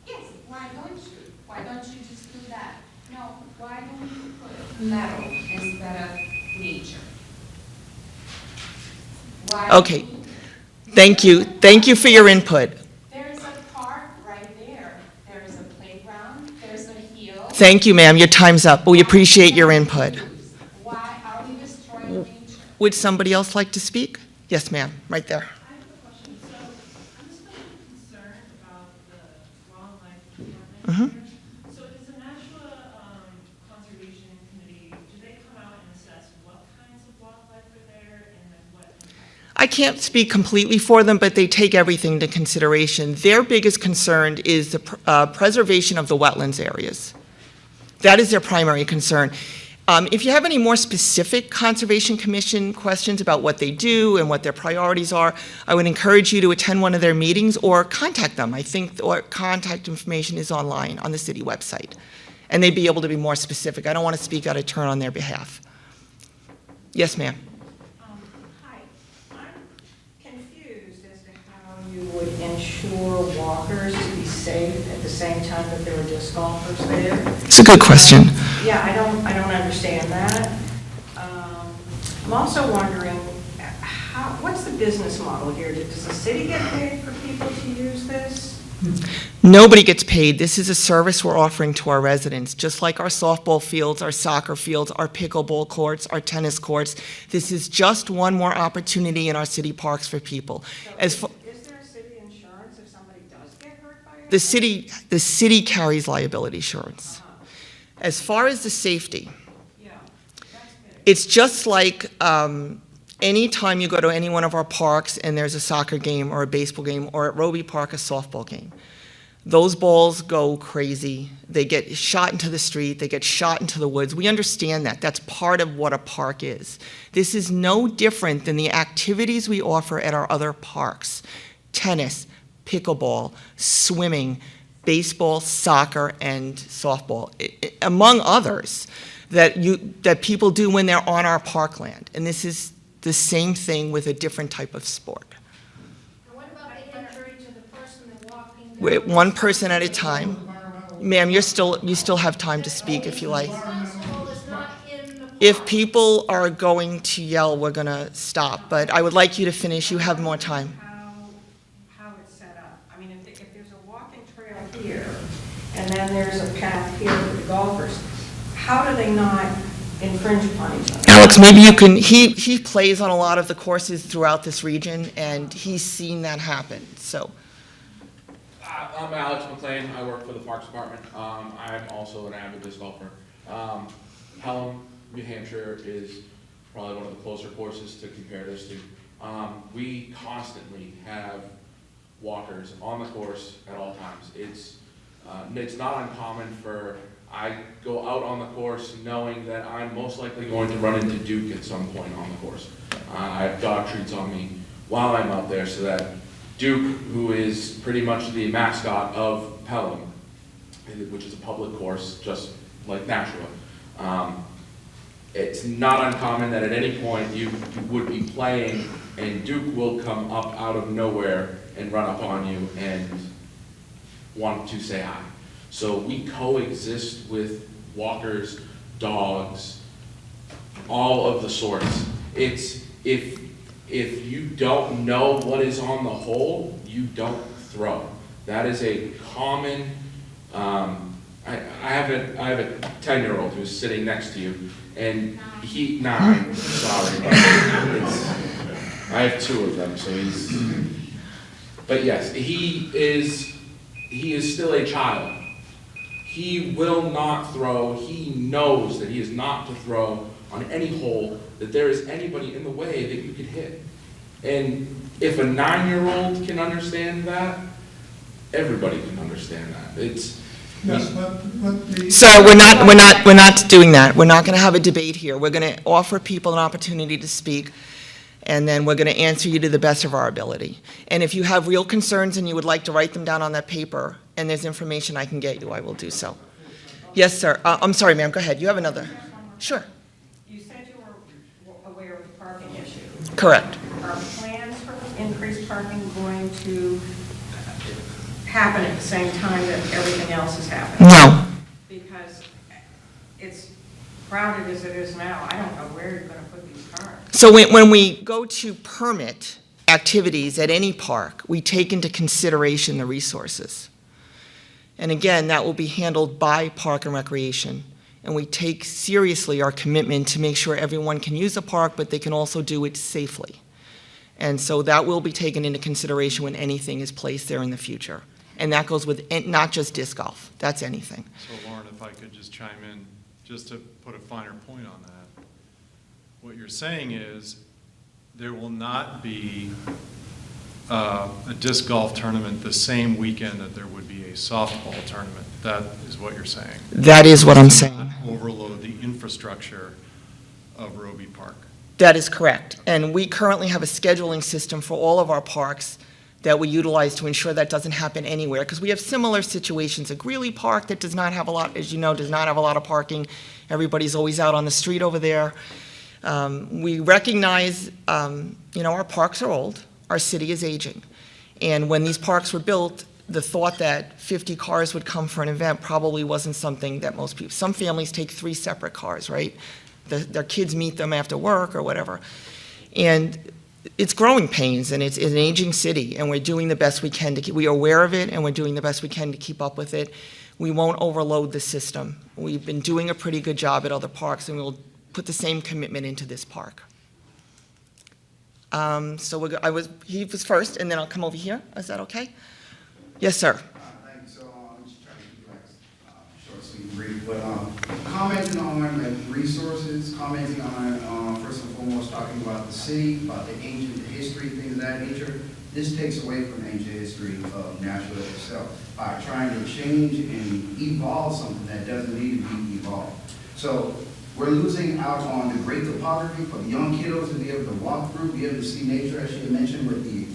Yes, why don't you? Why don't you just do that? No, why don't you put metal instead of nature? Why Okay. don't you- Thank you. Thank you for your input. There's a park right there. There's a playground, there's a hill. Thank you, ma'am. Your time's up. We appreciate your input. Why are we destroying nature? Would somebody else like to speak? Yes, ma'am, right there. I have a question. So I'm just kind of concerned about the wildlife department here. So does the Nashua Conservation Committee, do they come out and assess what kinds of wildlife are there and then what impact? I can't speak completely for them, but they take everything into consideration. Their biggest concern is the preservation of the wetlands areas. That is their primary concern. If you have any more specific Conservation Commission questions about what they do and what their priorities are, I would encourage you to attend one of their meetings or contact them. I think contact information is online on the city website, and they'd be able to be more specific. I don't want to speak out of turn on their behalf. Yes, ma'am. Hi, I'm confused as to how you would ensure walkers to be safe at the same time that there are disc golfers there. It's a good question. Yeah, I don't understand that. I'm also wondering, what's the business model here? Does the city get paid for people to use this? Nobody gets paid. This is a service we're offering to our residents, just like our softball fields, our soccer fields, our pickleball courts, our tennis courts. This is just one more opportunity in our city parks for people. Is there a city insurance if somebody does get hurt by it? The city carries liability insurance. As far as the safety, Yeah, that's good. it's just like anytime you go to any one of our parks and there's a soccer game or a baseball game, or at Roby Park, a softball game. Those balls go crazy. They get shot into the street. They get shot into the woods. We understand that. That's part of what a park is. This is no different than the activities we offer at our other parks. Tennis, pickleball, swimming, baseball, soccer, and softball, among others, that people do when they're on our parkland. And this is the same thing with a different type of sport. And what about the injury to the person that walking down? We're one person at a time. Ma'am, you still have time to speak if you like. Responsible is not in the If park. people are going to yell, we're going to stop. But I would like you to finish. You have more time. How it's set up. I mean, if there's a walking trail here, and then there's a path here for the golfers, how do they not infringe upon each other? Alex, maybe you can, he plays on a lot of the courses throughout this region, and he's seen that happen, so. I'm Alex McLean. I work for the Parks Department. I'm also an avid disc golfer. Pelham, New Hampshire is probably one of the closer courses to compare this to. We constantly have walkers on the course at all times. It's not uncommon for, I go out on the course knowing that I'm most likely going to run into Duke at some point on the course. I have dog treats on me while I'm out there so that Duke, who is pretty much the mascot of Pelham, which is a public course just like Nashua, It's not uncommon that at any point you would be playing and Duke will come up out of nowhere and run up on you and want to say hi. So we coexist with walkers, dogs, all of the sorts. It's, if you don't know what is on the hole, you don't throw. That is a common, I have a 10-year-old who's sitting next to you, and he, 9, sorry, but I have 2 of them, so but yes, he is still a child. He will not throw. He knows that he is not to throw on any hole, that there is anybody in the way that you could hit. And if a 9-year-old can understand that, everybody can understand that. It's, Yes, but the. Sir, we're not doing that. We're not going to have a debate here. We're going to offer people an opportunity to speak, and then we're going to answer you to the best of our ability. And if you have real concerns and you would like to write them down on that paper, and there's information I can get you, I will do so. Yes, sir. I'm sorry, ma'am. Go ahead. You have another. Sure. You said you were aware of the parking issue. Correct. Are plans for increased parking going to happen at the same time that everything else is happening? No. Because it's crowded as it is now. I don't know where you're going to put these cars. So when we go to permit activities at any park, we take into consideration the resources. And again, that will be handled by Park and Recreation. And we take seriously our commitment to make sure everyone can use a park, but they can also do it safely. And so that will be taken into consideration when anything is placed there in the future. And that goes with not just disc golf, that's anything. So Lauren, if I could just chime in, just to put a finer point on that. What you're saying is there will not be a disc golf tournament the same weekend that there would be a softball tournament. That is what you're saying. That is what I'm saying. Not overload the infrastructure of Roby Park. That is correct. And we currently have a scheduling system for all of our parks that we utilize to ensure that doesn't happen anywhere, because we have similar situations at Greeley Park that does not have a lot, as you know, does not have a lot of parking. Everybody's always out on the street over there. We recognize, our parks are old, our city is aging. And when these parks were built, the thought that 50 cars would come for an event probably wasn't something that most people, some families take 3 separate cars, right? Their kids meet them after work or whatever. And it's growing pains, and it's an aging city, and we're doing the best we can to keep, we are aware of it, and we're doing the best we can to keep up with it. We won't overload the system. We've been doing a pretty good job at other parks, and we'll put the same commitment into this park. He was first, and then I'll come over here. Is that okay? Yes, sir. Thank you. So I'm just trying to keep it short, sweet, and brief. But commenting on resources, commenting on first and foremost talking about the city, about the ancient history, things of that nature. This takes away from the ancient history of Nashville itself by trying to change and evolve something that doesn't need to be evolved. So we're losing out on the great topography for the young kiddos to be able to walk through, be able to see nature, as she had mentioned, with the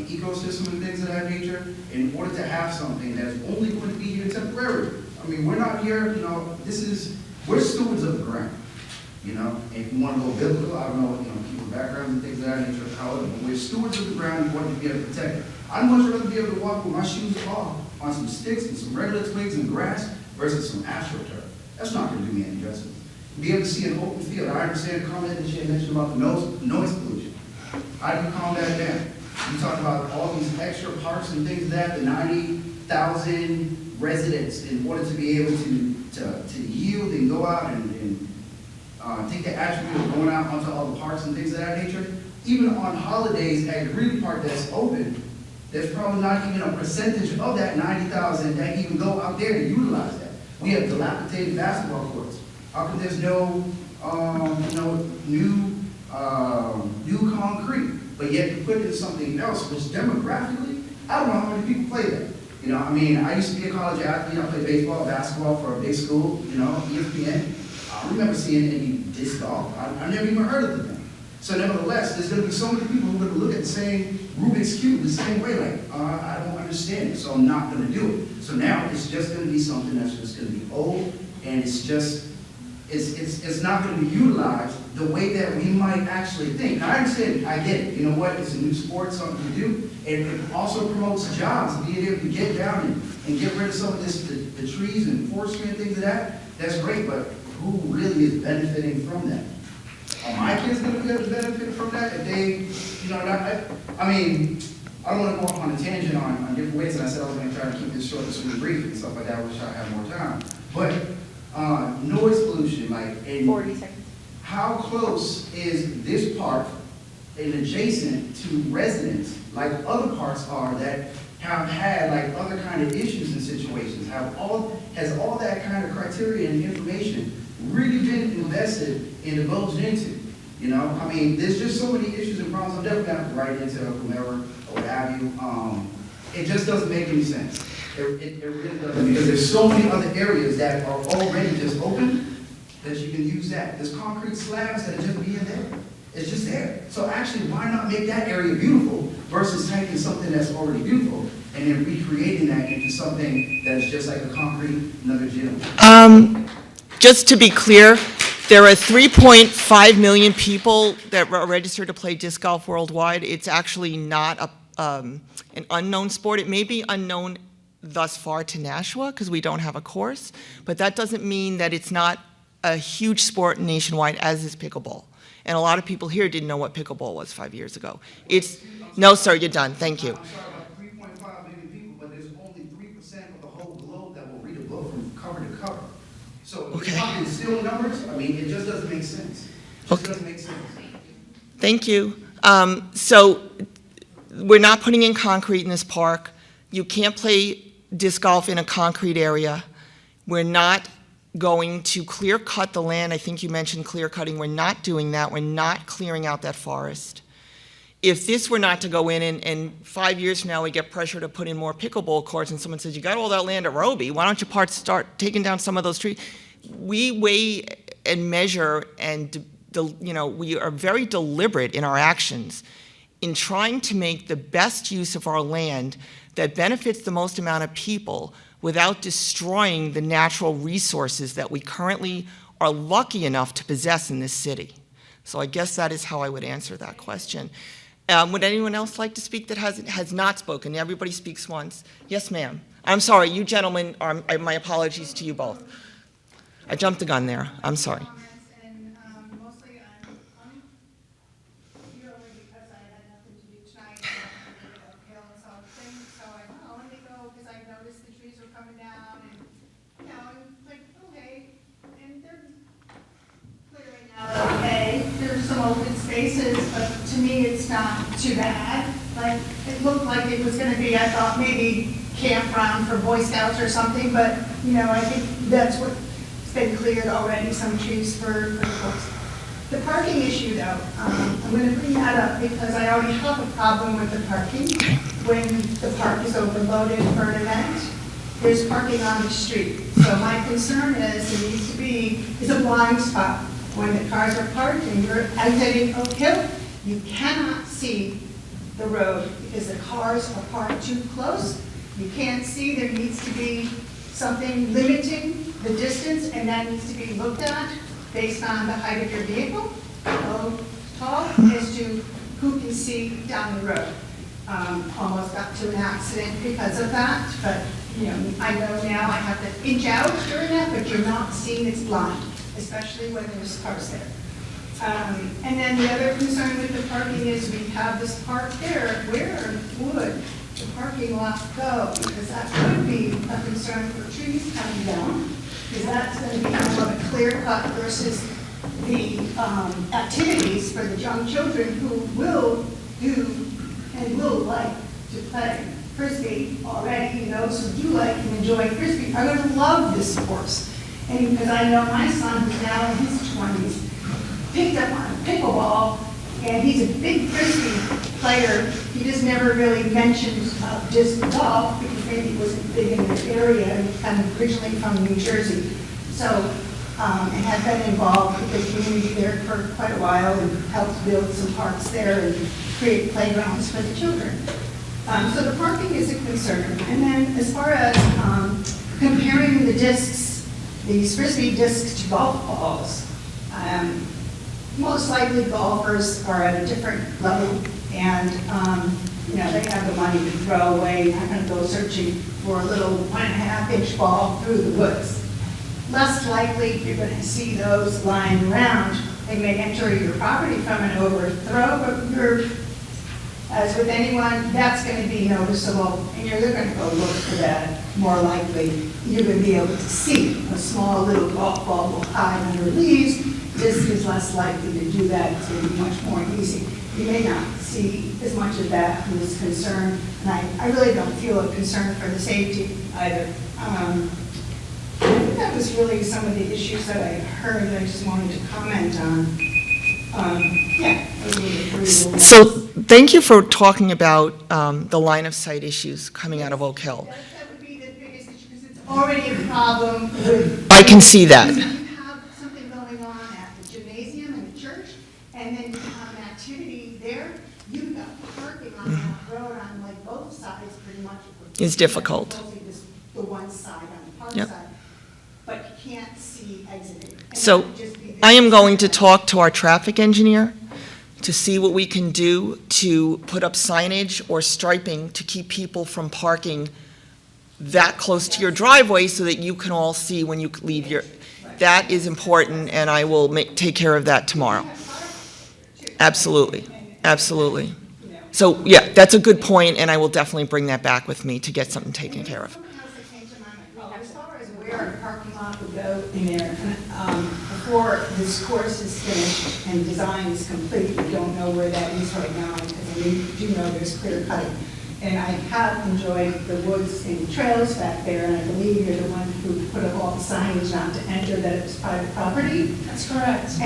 ecosystem and things of that nature, in order to have something that's only going to be here temporarily. I mean, we're not here, we're stewards of the ground, and if you want to go biblical, I don't know, people's backgrounds and things of that nature, however, but we're stewards of the ground, we want to be able to protect it. I'd much rather be able to walk with my shoes off on some sticks and some regular twigs and grass versus some astroturf. That's not going to do me any justice. Be able to see an open field. I understand the comment that you had mentioned about the noise pollution. How do you calm that down? You talk about all these extra parks and things like that, the 90,000 residents, in order to be able to yield and go out and take the attribute of going out onto all the parks and things of that nature. Even on holidays at Greeley Park that's open, there's probably not even a percentage of that 90,000 that even go out there to utilize that. We have dilapidated basketball courts. How come there's no, new concrete? But yet you put in something else, which demographically, I don't know how many people play that. I used to be a college athlete. I played baseball, basketball for a big school, ESPN. I remember seeing any disc golf. I never even heard of the thing. So nevertheless, there's going to be so many people who are going to look at the same Rubik's Cube the same way, I don't understand it, so I'm not going to do it. So now it's just going to be something that's just going to be old, and it's just it's not gonna be utilized the way that we might actually think. Now, I understand, I get it, you know what, it's a new sport, something to do, and it also promotes jobs, being able to get down and get rid of some of this, the trees and forestry and things of that, that's great, but who really is benefiting from that? Are my kids gonna be able to benefit from that if they, you know, I mean, I don't wanna go off on a tangent on different ways, and I said I was gonna try to keep this short and sweet brief and stuff like that, I wish I had more time. But, noise pollution, like, and 40 seconds. how close is this park and adjacent to residents, like other parks are that have had like other kind of issues and situations? Has all that kind of criteria and information really been invested and divulged into? You know, I mean, there's just so many issues and problems. I'm definitely not write into whomever or what have you. It just doesn't make any sense. It really doesn't, because there's so many other areas that are already just open that you can use that. There's concrete slabs that are just being there. It's just there. So actually, why not make that area beautiful versus taking something that's already beautiful and then recreating that into something that's just like a concrete, another gym? Just to be clear, there are 3.5 million people that are registered to play disc golf worldwide. It's actually not an unknown sport. It may be unknown thus far to Nashua because we don't have a course, but that doesn't mean that it's not a huge sport nationwide, as is pickleball. And a lot of people here didn't know what pickleball was 5 years ago. No, sir, you're done. Thank you. I'm sorry about 3.5 million people, but there's only 3% of the whole globe that will read a book from cover to cover. So if you're talking still numbers, I mean, it just doesn't make sense. It just doesn't make sense. Thank you. So we're not putting in concrete in this park. You can't play disc golf in a concrete area. We're not going to clear cut the land. I think you mentioned clear cutting. We're not doing that. We're not clearing out that forest. If this were not to go in and 5 years from now we get pressure to put in more pickleball courts and someone says, you got all that land at Roby, why don't you start taking down some of those trees? We weigh and measure and, you know, we are very deliberate in our actions in trying to make the best use of our land that benefits the most amount of people without destroying the natural resources that we currently are lucky enough to possess in this city. So I guess that is how I would answer that question. Would anyone else like to speak that has not spoken? Everybody speaks once. Yes, ma'am. I'm sorry, you gentlemen, my apologies to you both. I jumped the gun there. I'm sorry. And mostly I'm here only because I had nothing to do tonight. Uphill and so things, so let me go because I noticed the trees were coming down and, you know, and like, okay, and they're clearing out okay. There's some open spaces, but to me it's not too bad. Like, it looked like it was gonna be, I thought maybe campground for Boy Scouts or something, but, you know, I think that's what been cleared already, some trees for the folks. The parking issue though, I'm going to bring that up because I already have a problem with the parking. When the park is overloaded for an event, there's parking on the street. So my concern is there needs to be a blind spot. When the cars are parked and you're exiting Oak Hill, you cannot see the road because the cars are parked too close. You can't see. There needs to be something limiting the distance, and that needs to be looked at based on the height of your vehicle, how tall, as to who can see down the road. Almost got to an accident because of that, but you know, I know now I have to inch out during that, but you're not seeing, it's blind, especially when there's cars there. And then the other concern with the parking is we have this park there. Where would the parking lot go? Because that could be a concern for trees coming down, because that's going to be more of a clear cut versus the activities for the young children who will do and will like to play Frisbee already. You know, those who do like and enjoy Frisbee are going to love this course. And because I know my son, who's now in his 20s, picked up on pickleball, and he's a big Frisbee player. He just never really mentioned disc golf because maybe he wasn't big in the area, and he's kind of originally from New Jersey. So, and had been involved with the community there for quite a while and helped build some parks there and create playgrounds for the children. So the parking is a concern. And then as far as comparing the discs these Frisbee disc golf balls, most likely golfers are at a different level, and, you know, they have the money to throw away, not gonna go searching for a little 1.5-inch ball through the woods. Less likely you're gonna see those lying around. They may enter your property from an overthrow, but you're, as with anyone, that's gonna be noticeable, and you're gonna go look for that. More likely, you're gonna be able to see a small little golf ball will hide under leaves. This is less likely to do that. It's gonna be much more easy. You may not see as much of that who is concerned, and I really don't feel a concern for the safety either. I think that was really some of the issues that I heard, I just wanted to comment on. Yeah, those were the three little- So thank you for talking about the line of sight issues coming out of Oak Hill. That would be the biggest issue, because it's already a problem with. I can see that. You have something going on at the gymnasium and the church, and then you have an activity there, you've got parking on that road on like both sides pretty much. It's difficult. Mostly just the one side on the park Yep. side, but you can't see exiting. And So that would just be the- I am going to talk to our traffic engineer to see what we can do to put up signage or striping to keep people from parking that close to your driveway so that you can all see when you leave your, that is important, and I will take care of that tomorrow. Absolutely, absolutely. So, yeah, that's a good point, and I will definitely bring that back with me to get something taken care of. Something else that came to mind, as far as where a parking lot would go in there, before this course is finished and design is complete, we don't know where that is right now, because we do know there's clear cutting. And I have enjoyed the woods and trails back there, and I believe you're the one who put up all the signage not to enter, that it was private property. That's correct.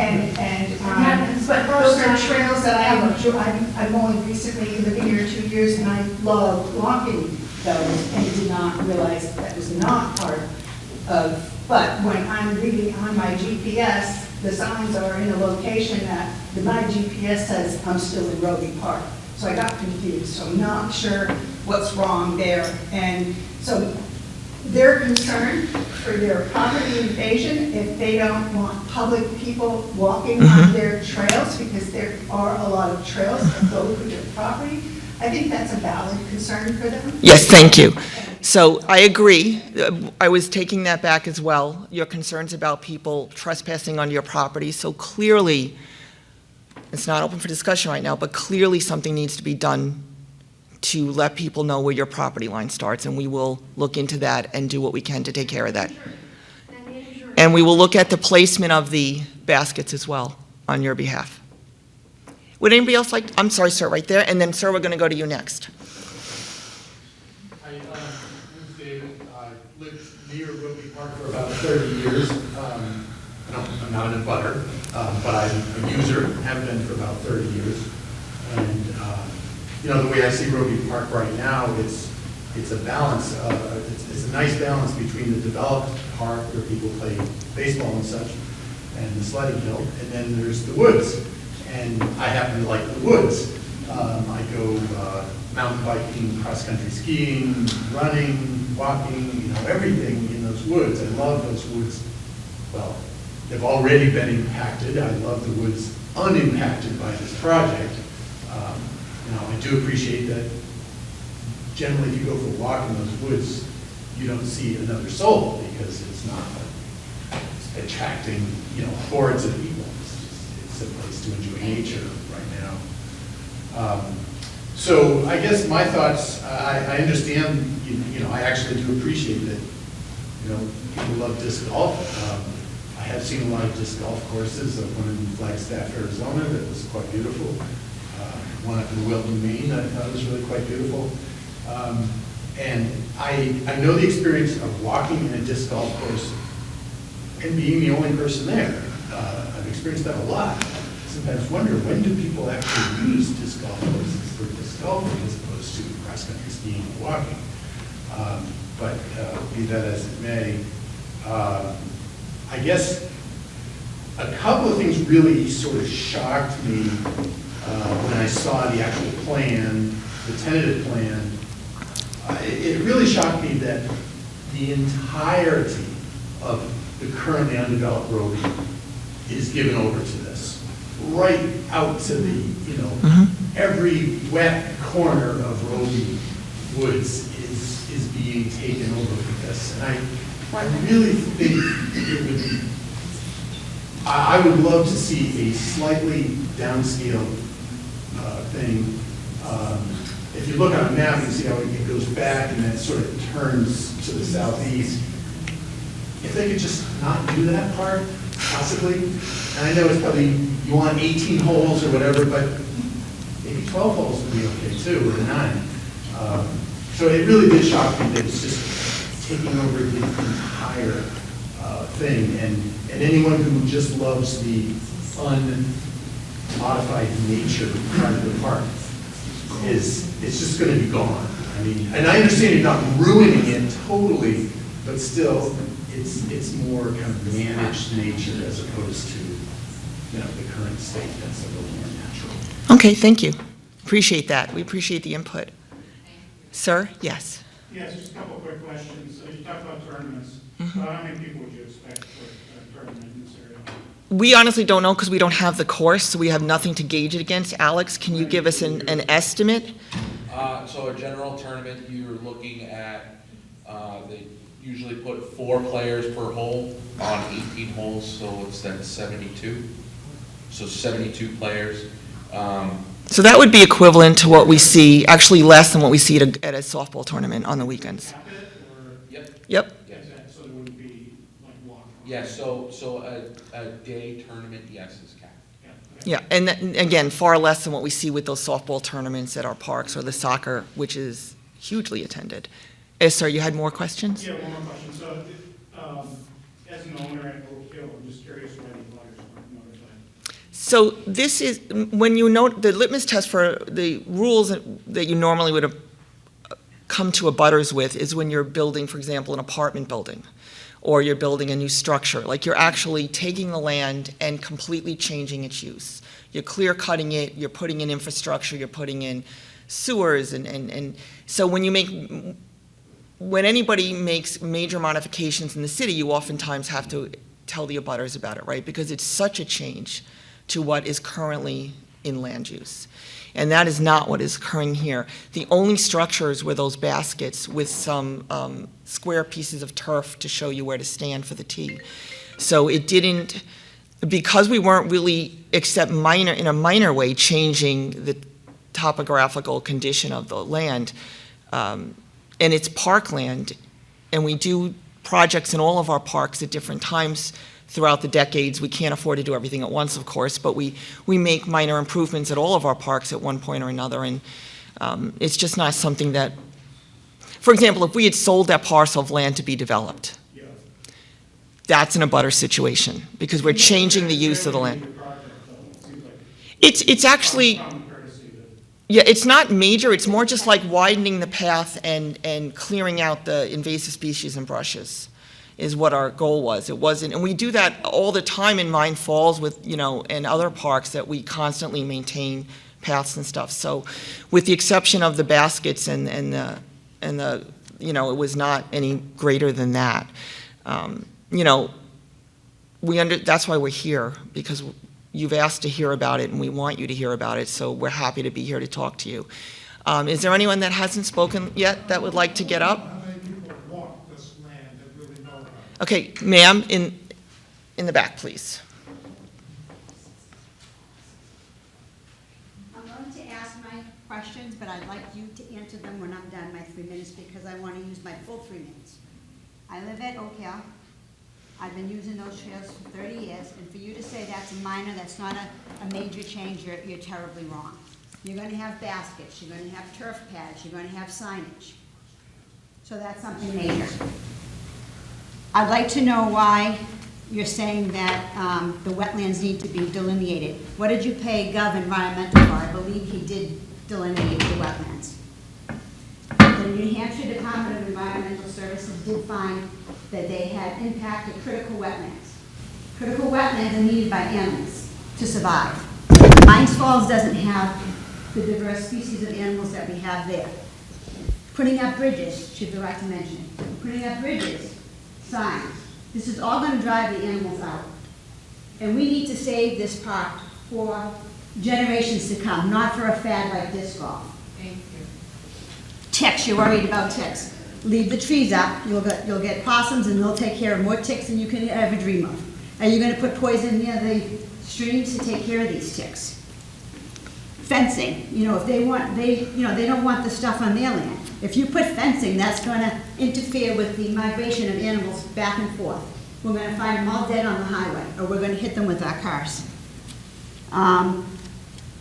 But those are trails that I enjoy. I've only recently living here 2 years, and I love walking those, and did not realize that was not part of, but when I'm reading on my GPS, the signs are in a location that my GPS says I'm still in Roby Park. So I got confused, so I'm not sure what's wrong there. And so they're concerned for their property invasion if they don't want public people walking on their trails, because there are a lot of trails that go through their property. I think that's a valid concern for them. Yes, thank you. So I agree. I was taking that back as well, your concerns about people trespassing on your property. So clearly, it's not open for discussion right now, but clearly something needs to be done to let people know where your property line starts, and we will look into that and do what we can to take care of that. And we will look at the placement of the baskets as well on your behalf. Would anybody else like, I'm sorry, sir, right there, and then, sir, we're going to go to you next. Hi, my name is David. I lived near Roby Park for about 30 years. I'm not an abutter, but I'm a user, have been for about 30 years. And, you know, the way I see Roby Park right now, it's a balance, it's a nice balance between the developed park where people play baseball and such, and the sledding hill, and then there's the woods. And I happen to like the woods. I go mountain biking, cross-country skiing, running, walking, you know, everything in those woods. I love those woods. Well, they've already been impacted. I love the woods unimpacted by this project. You know, I do appreciate that generally if you go for a walk in those woods, you don't see another soul because it's not attracting, you know, hordes of people. It's a place to enjoy nature right now. So I guess my thoughts, I understand, you know, I actually do appreciate that, you know, people love disc golf. I have seen a lot of disc golf courses, one in Flagstaff, Arizona, that was quite beautiful. One up in Wilton, Maine, I thought was really quite beautiful. And I know the experience of walking in a disc golf course and being the only person there. I've experienced that a lot. Sometimes wonder, when do people actually use disc golf courses for disc golfing as opposed to cross-country skiing or walking? But be that as it may, I guess a couple of things really sort of shocked me when I saw the actual plan, the tentative plan. It really shocked me that the entirety of the currently undeveloped road is given over to this, right out to the, every wet corner of Roby Woods is being taken over with this. And I really think it would be, I would love to see a slightly downscale thing. If you look on a map, you can see how it goes back and then sort of turns to the southeast. If they could just not do that part, possibly, and I know it's probably, you want 18 holes or whatever, but maybe 12 holes would be okay too, or 9. So it really did shock me that it's just taking over the entire thing, and anyone who just loves the unmodified nature part of the park it's just going to be gone. I mean, and I understand you're not ruining it totally, but still, it's more kind of managed nature as opposed to, the current state that's a little more natural. Okay, thank you. Appreciate that. We appreciate the input. Sir, yes. Yes, just a couple of quick questions. So you talked about tournaments. How many people would you expect for a tournament in this area? We honestly don't know because we don't have the course, so we have nothing to gauge it against. Alex, can you give us an estimate? So a general tournament, you're looking at, they usually put 4 players per hole on 18 holes, so it's then 72. So 72 players. So that would be equivalent to what we see, actually less than what we see at a softball tournament on the weekends. Yep. Yep. Yes. So there wouldn't be like walk? Yes, so a day tournament, yes, is capped. Yeah, and again, far less than what we see with those softball tournaments at our parks or the soccer, which is hugely attended. Sir, you had more questions? Yeah, one more question. So, as an owner at Oak Hill, I'm just curious why the butters weren't notified. So this is, when you note, the litmus test for the rules that you normally would have come to a butters with is when you're building, for example, an apartment building, or you're building a new structure. Like you're actually taking the land and completely changing its use. You're clear cutting it, you're putting in infrastructure, you're putting in sewers, and so when anybody makes major modifications in the city, you oftentimes have to tell the abutters about it, right? Because it's such a change to what is currently in land use. And that is not what is occurring here. The only structures were those baskets with some square pieces of turf to show you where to stand for the tee. So it didn't, because we weren't really, except in a minor way, changing the topographical condition of the land, and it's parkland, and we do projects in all of our parks at different times throughout the decades. We can't afford to do everything at once, of course, but we make minor improvements at all of our parks at one point or another, and it's just not something that, for example, if we had sold that parcel of land to be developed, that's an abutter situation, because we're changing the use of the land. It's actually, yeah, it's not major, it's more just like widening the path and clearing out the invasive species and brushes is what our goal was. It wasn't, and we do that all the time in Mine Falls with, and other parks that we constantly maintain paths and stuff. So with the exception of the baskets and the, it was not any greater than that. That's why we're here, because you've asked to hear about it and we want you to hear about it, so we're happy to be here to talk to you. Is there anyone that hasn't spoken yet that would like to get up? How many people walk this land that really know about it? Okay, ma'am, in the back, please. I'm going to ask my questions, but I'd like you to answer them when I'm done my 3 minutes, because I want to use my full 3 minutes. I live at Oak Hill. I've been using those trails for 30 years, and for you to say that's a minor, that's not a major change, you're terribly wrong. You're going to have baskets, you're going to have turf pads, you're going to have signage. So that's something major. I'd like to know why you're saying that the wetlands need to be delineated. What did you pay Gov Environmental for? I believe he did delineate the wetlands. The New Hampshire Department of Environmental Services did find that they had impacted critical wetlands. Critical wetlands are needed by animals to survive. Mines Falls doesn't have the diverse species of animals that we have there. Putting up bridges should be right to mention. Putting up bridges, signs, This is all gonna drive the animals out. And we need to save this park for generations to come, not for a fad like disc golf. Thank you. Ticks, you're worried about ticks. Leave the trees up, you'll get possums and they'll take care of more ticks than you can ever dream of. Are you gonna put poison near the streams to take care of these ticks? Fencing, if they don't want the stuff on their land. If you put fencing, that's gonna interfere with the migration of animals back and forth. We're gonna find them all dead on the highway, or we're gonna hit them with our cars.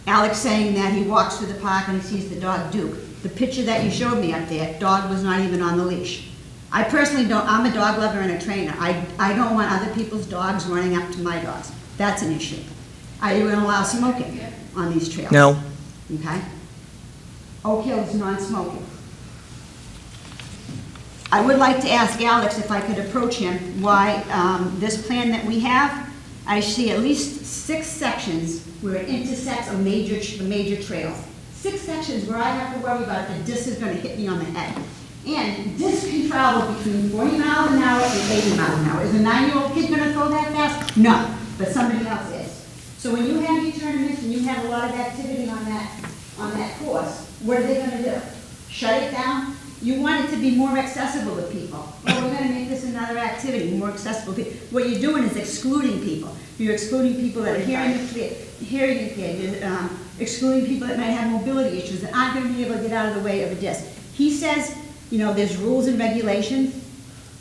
Alex saying that he walks through the park and he sees the dog Duke. The picture that you showed me up there, dog was not even on the leash. I personally don't, I'm a dog lover and a trainer. I don't want other people's dogs running up to my dogs. That's an issue. Are you gonna allow smoking on these trails? No. Okay? Oak Hill is non-smoking. I would like to ask Alex if I could approach him why this plan that we have, I see at least 6 sections where it intersects a major trail. 6 sections where I have to worry about if a disc is gonna hit me on the head. And disc can travel between 40 miles an hour and 80 miles an hour. Is a 9-year-old kid gonna throw that fast? No, but somebody else is. So when you have your tournaments and you have a lot of activity on that course, what are they gonna do? Shut it down? You want it to be more accessible to people. Well, we're gonna make this another activity, more accessible to people. What you're doing is excluding people. You're excluding people that are hearing impaired. You're excluding people that might have mobility issues that aren't gonna be able to get out of the way of a disc. He says, there's rules and regulations.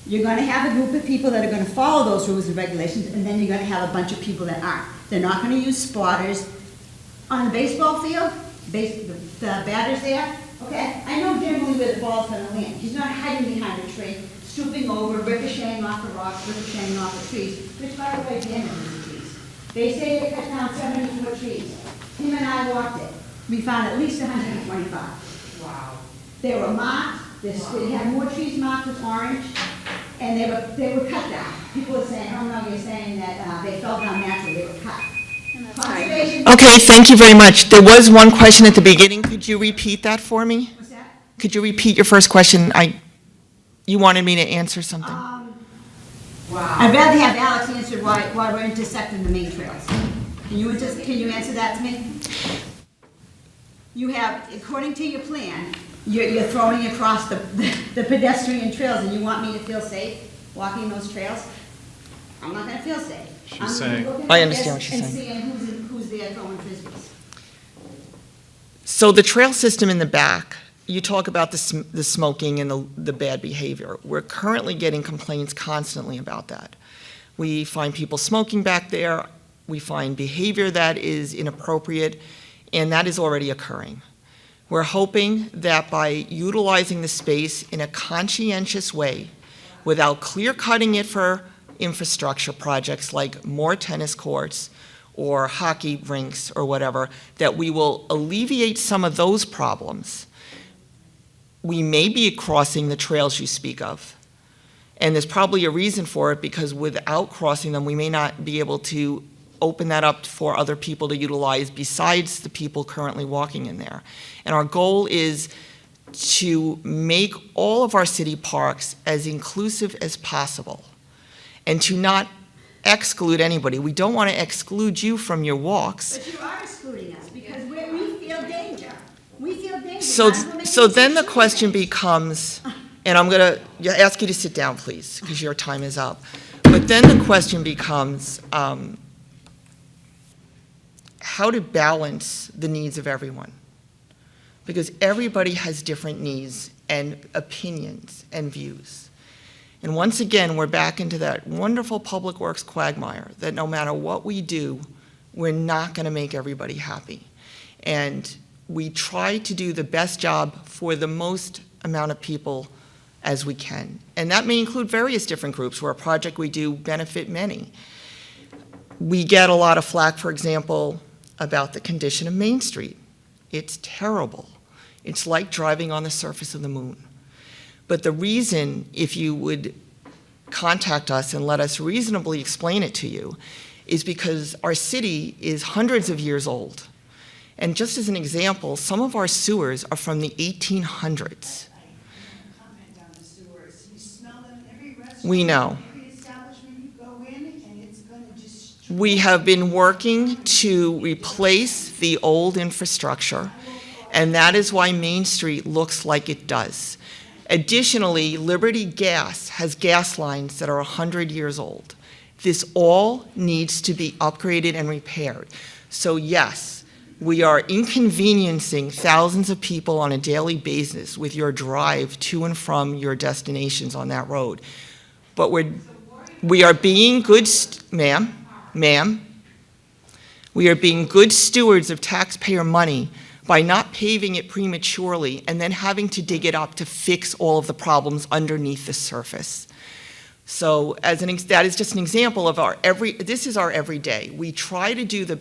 You're gonna have a group of people that are gonna follow those rules and regulations, and then you're gonna have a bunch of people that aren't. They're not gonna use spotters. On the baseball field, the batter's there, okay? I know generally where the ball's gonna land. He's not hiding behind a tree, stooping over, ricocheting off the rocks, ricocheting off the trees, which by the way, damage the trees. They say they cut down 74 trees. Him and I walked it. We found at least 125. Wow. They were marked, they had more trees marked with orange, and they were cut down. People were saying, oh no, you're saying that they fell down naturally, they were cut. Conservation. Okay, thank you very much. There was one question at the beginning. Could you repeat that for me? What's that? Could you repeat your first question? You wanted me to answer something? Wow. I'd rather have Alex answer why we're intersecting the main trails. Can you answer that to me? You have, according to your plan, you're throwing across the pedestrian trails, and you want me to feel safe walking those trails? I'm not gonna feel safe. She's saying, I understand what she's saying. And seeing who's there throwing frisbees. So the trail system in the back, you talk about the smoking and the bad behavior. We're currently getting complaints constantly about that. We find people smoking back there, we find behavior that is inappropriate, and that is already occurring. We're hoping that by utilizing the space in a conscientious way, without clear-cutting it for infrastructure projects like more tennis courts or hockey rinks or whatever, that we will alleviate some of those problems. We may be crossing the trails you speak of, and there's probably a reason for it, because without crossing them, we may not be able to open that up for other people to utilize besides the people currently walking in there. And our goal is to make all of our city parks as inclusive as possible and to not exclude anybody. We don't want to exclude you from your walks. But you are excluding us because we feel danger. We feel danger. So then the question becomes, and I'm going to ask you to sit down, please, because your time is up. But then the question becomes how to balance the needs of everyone. Because everybody has different needs and opinions and views. And once again, we're back into that wonderful public works quagmire that no matter what we do, we're not going to make everybody happy. And we try to do the best job for the most amount of people as we can. And that may include various different groups where a project we do benefit many. We get a lot of flack, for example, about the condition of Main Street. It's terrible. It's like driving on the surface of the moon. But the reason, if you would contact us and let us reasonably explain it to you, is because our city is hundreds of years old. And just as an example, some of our sewers are from the 1800s. We know. We have been working to replace the old infrastructure, and that is why Main Street looks like it does. Additionally, Liberty Gas has gas lines that are 100 years old. This all needs to be upgraded and repaired. So yes, we are inconveniencing thousands of people on a daily basis with your drive to and from your destinations on that road. But we are being good, ma'am, we are being good stewards of taxpayer money by not paving it prematurely and then having to dig it up to fix all of the problems underneath the surface. So that is just an example of this is our everyday. We try to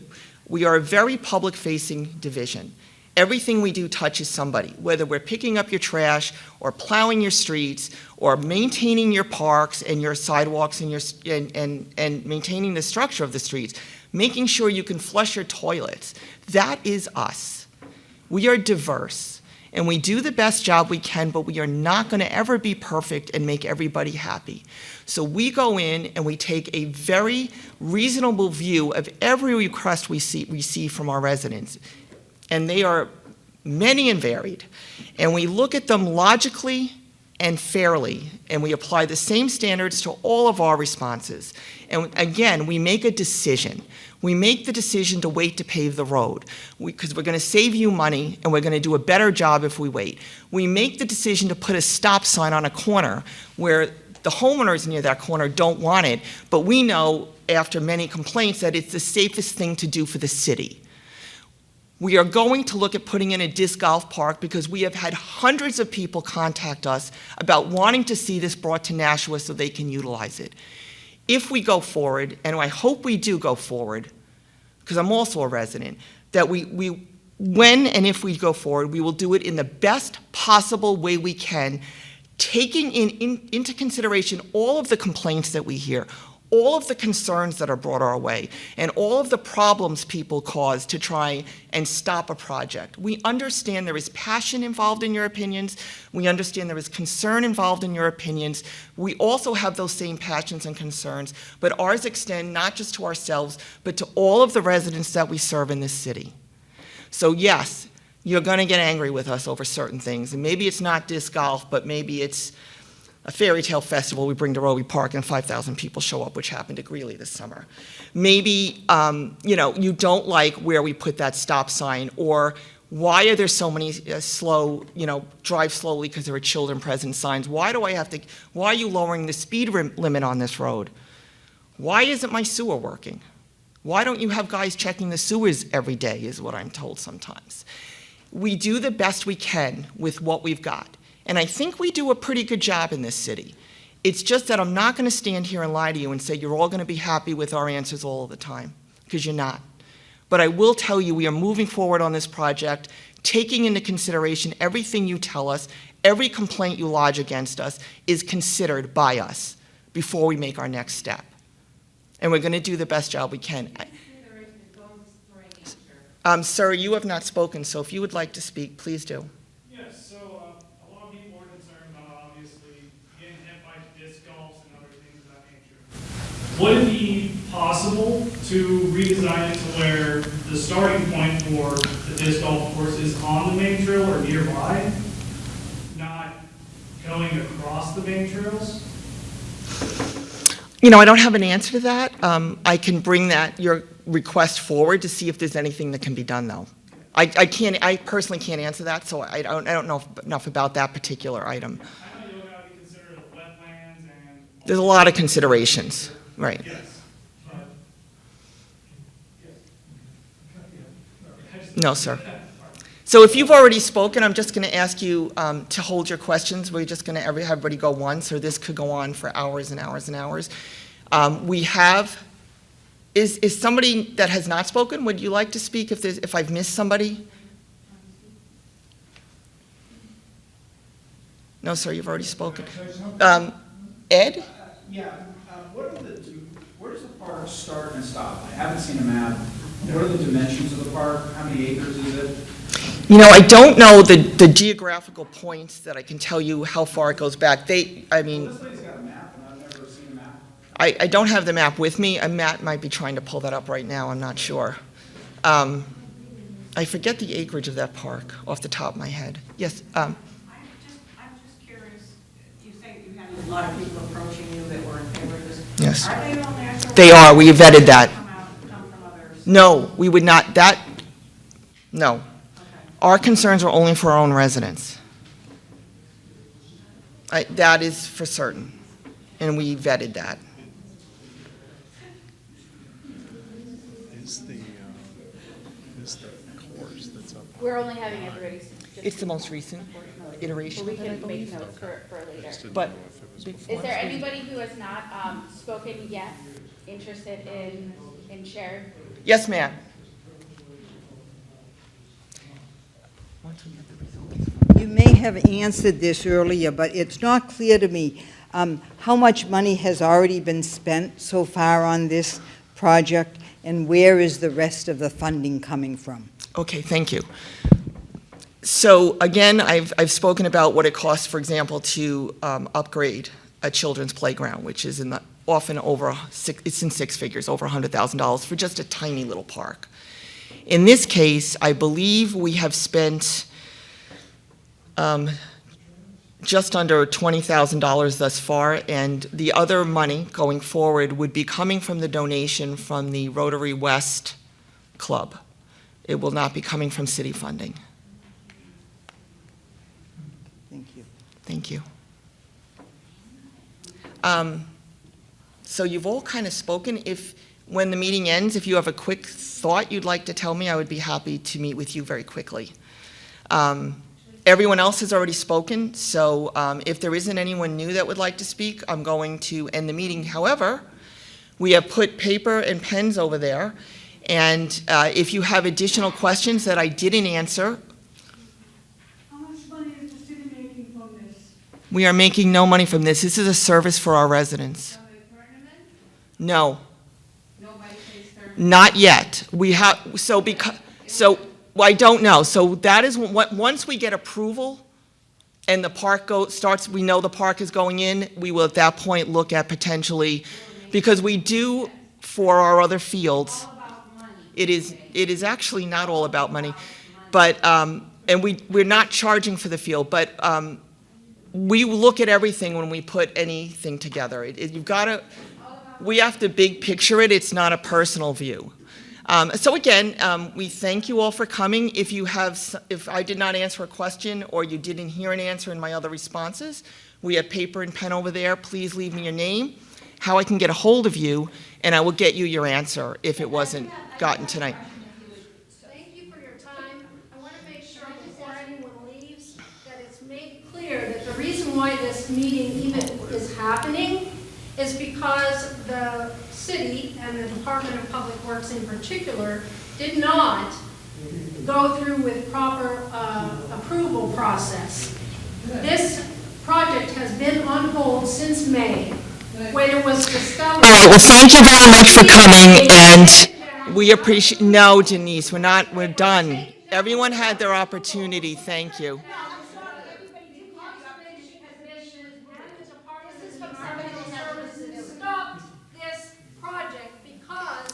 we are a very public-facing division. Everything we do touches somebody, whether we're picking up your trash or plowing your streets or maintaining your parks and your sidewalks and maintaining the structure of the streets, making sure you can flush your toilets. That is us. We are diverse, and we do the best job we can, but we are not going to ever be perfect and make everybody happy. So we go in and we take a very reasonable view of every request we receive from our residents. And they are many and varied. And we look at them logically and fairly, and we apply the same standards to all of our responses. And again, we make a decision. We make the decision to wait to pave the road because we're going to save you money and we're going to do a better job if we wait. We make the decision to put a stop sign on a corner where the homeowners near that corner don't want it, but we know after many complaints that it's the safest thing to do for the city. We are going to look at putting in a disc golf park because we have had hundreds of people contact us about wanting to see this brought to Nashua so they can utilize it. If we go forward, and I hope we do go forward, because I'm also a resident, that when and if we go forward, we will do it in the best possible way we can, taking into consideration all of the complaints that we hear, all of the concerns that are brought our way, and all of the problems people cause to try and stop a project. We understand there is passion involved in your opinions. We understand there is concern involved in your opinions. We also have those same passions and concerns, but ours extend not just to ourselves, but to all of the residents that we serve in this city. So yes, you're going to get angry with us over certain things, and maybe it's not disc golf, but maybe it's a fairy tale festival we bring to Roby Park and 5,000 people show up, which happened to Greeley this summer. Maybe, you don't like where we put that stop sign, or why are there so many drive slowly because there are children present signs? Why are you lowering the speed limit on this road? Why isn't my sewer working? Why don't you have guys checking the sewers every day is what I'm told sometimes. We do the best we can with what we've got. And I think we do a pretty good job in this city. It's just that I'm not going to stand here and lie to you and say you're all going to be happy with our answers all of the time, because you're not. But I will tell you we are moving forward on this project, taking into consideration everything you tell us, every complaint you lodge against us is considered by us before we make our next step. And we're going to do the best job we can. Sir, you have not spoken, so if you would like to speak, please do. Would it be possible to redesign it to where the starting point for the disc golf course is on the main trail or nearby, not going across the main trails? I don't have an answer to that. I can bring your request forward to see if there's anything that can be done, though. I personally can't answer that, so I don't know enough about that particular item. I know you'll have to consider the wetlands and... There's a lot of considerations. Right. Yes. No, sir. So if you've already spoken, I'm just going to ask you to hold your questions. We're just going to have everybody go once, or this could go on for hours and hours and hours. Is somebody that has not spoken, would you like to speak if I've missed somebody? No, sir, you've already spoken. Ed? Yeah. Where does the park start and stop? I haven't seen a map. What are the dimensions of the park? How many acres is it? I don't know the geographical points that I can tell you how far it goes back. This lady's got a map, and I've never seen a map. I don't have the map with me. Matt might be trying to pull that up right now, I'm not sure. I forget the acreage of that park off the top of my head. Yes, I'm just curious, you say you had a lot of people approaching you that were in favor of this. Yes. Are they all national? They are, we vetted that. Come from others? No, we would not, no. Our concerns are only for our own residents. That is for certain, and we vetted that. Is the course that's up? We're only having everybody's. It's the most recent iteration We of it, I can make believe. notes for later. But Is there anybody who has not spoken yet, interested in sharing? yes, ma'am. You may have answered this earlier, but it's not clear to me how much money has already been spent so far on this project, and where is the rest of the funding coming from? Okay, thank you. So again, I've spoken about what it costs, for example, to upgrade a children's playground, which is often it's in six figures, over $100,000 for just a tiny little park. In this case, I believe we have spent just under $20,000 thus far, and the other money going forward would be coming from the donation from the Rotary West Club. It will not be coming from city funding. Thank you. Thank you. So you've all kind of spoken. When the meeting ends, if you have a quick thought you'd like to tell me, I would be happy to meet with you very quickly. Everyone else has already spoken, so if there isn't anyone new that would like to speak, I'm going to end the meeting. However, we have put paper and pens over there, and if you have additional questions that I didn't answer, How much money is the city making from this? we are making no money from this. This is a service for our residents. No. Nobody pays their. Not yet. We have, well, I don't know. So that is, once we get approval and the park starts, we know the park is going in, we will at that point look at potentially, because we do for our other fields. It is actually not all about money, but, and we're not charging for the field, but we look at everything when we put anything together. You've got to, we have to big picture it. It's not a personal view. So again, we thank you all for coming. If I did not answer a question or you didn't hear an answer in my other responses, we have paper and pen over there. Please leave me your name, how I can get a hold of you, and I will get you your answer if it wasn't gotten tonight. Thank you for your time. I want to make sure before anyone leaves that it's made clear that the reason why this meeting even is happening is because the city and the Department of Public Works in particular did not go through with proper approval process. This project has been on hold since May, when it was discovered. All right, well, thank you very much for coming, and we appreciate, no, Denise, we're done. Everyone had their opportunity, thank you.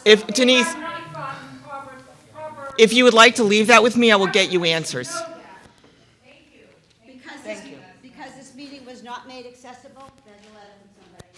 If, Denise, if you would like to leave that with me, I will get you answers. Because this meeting was not made accessible, there's a letter from somebody.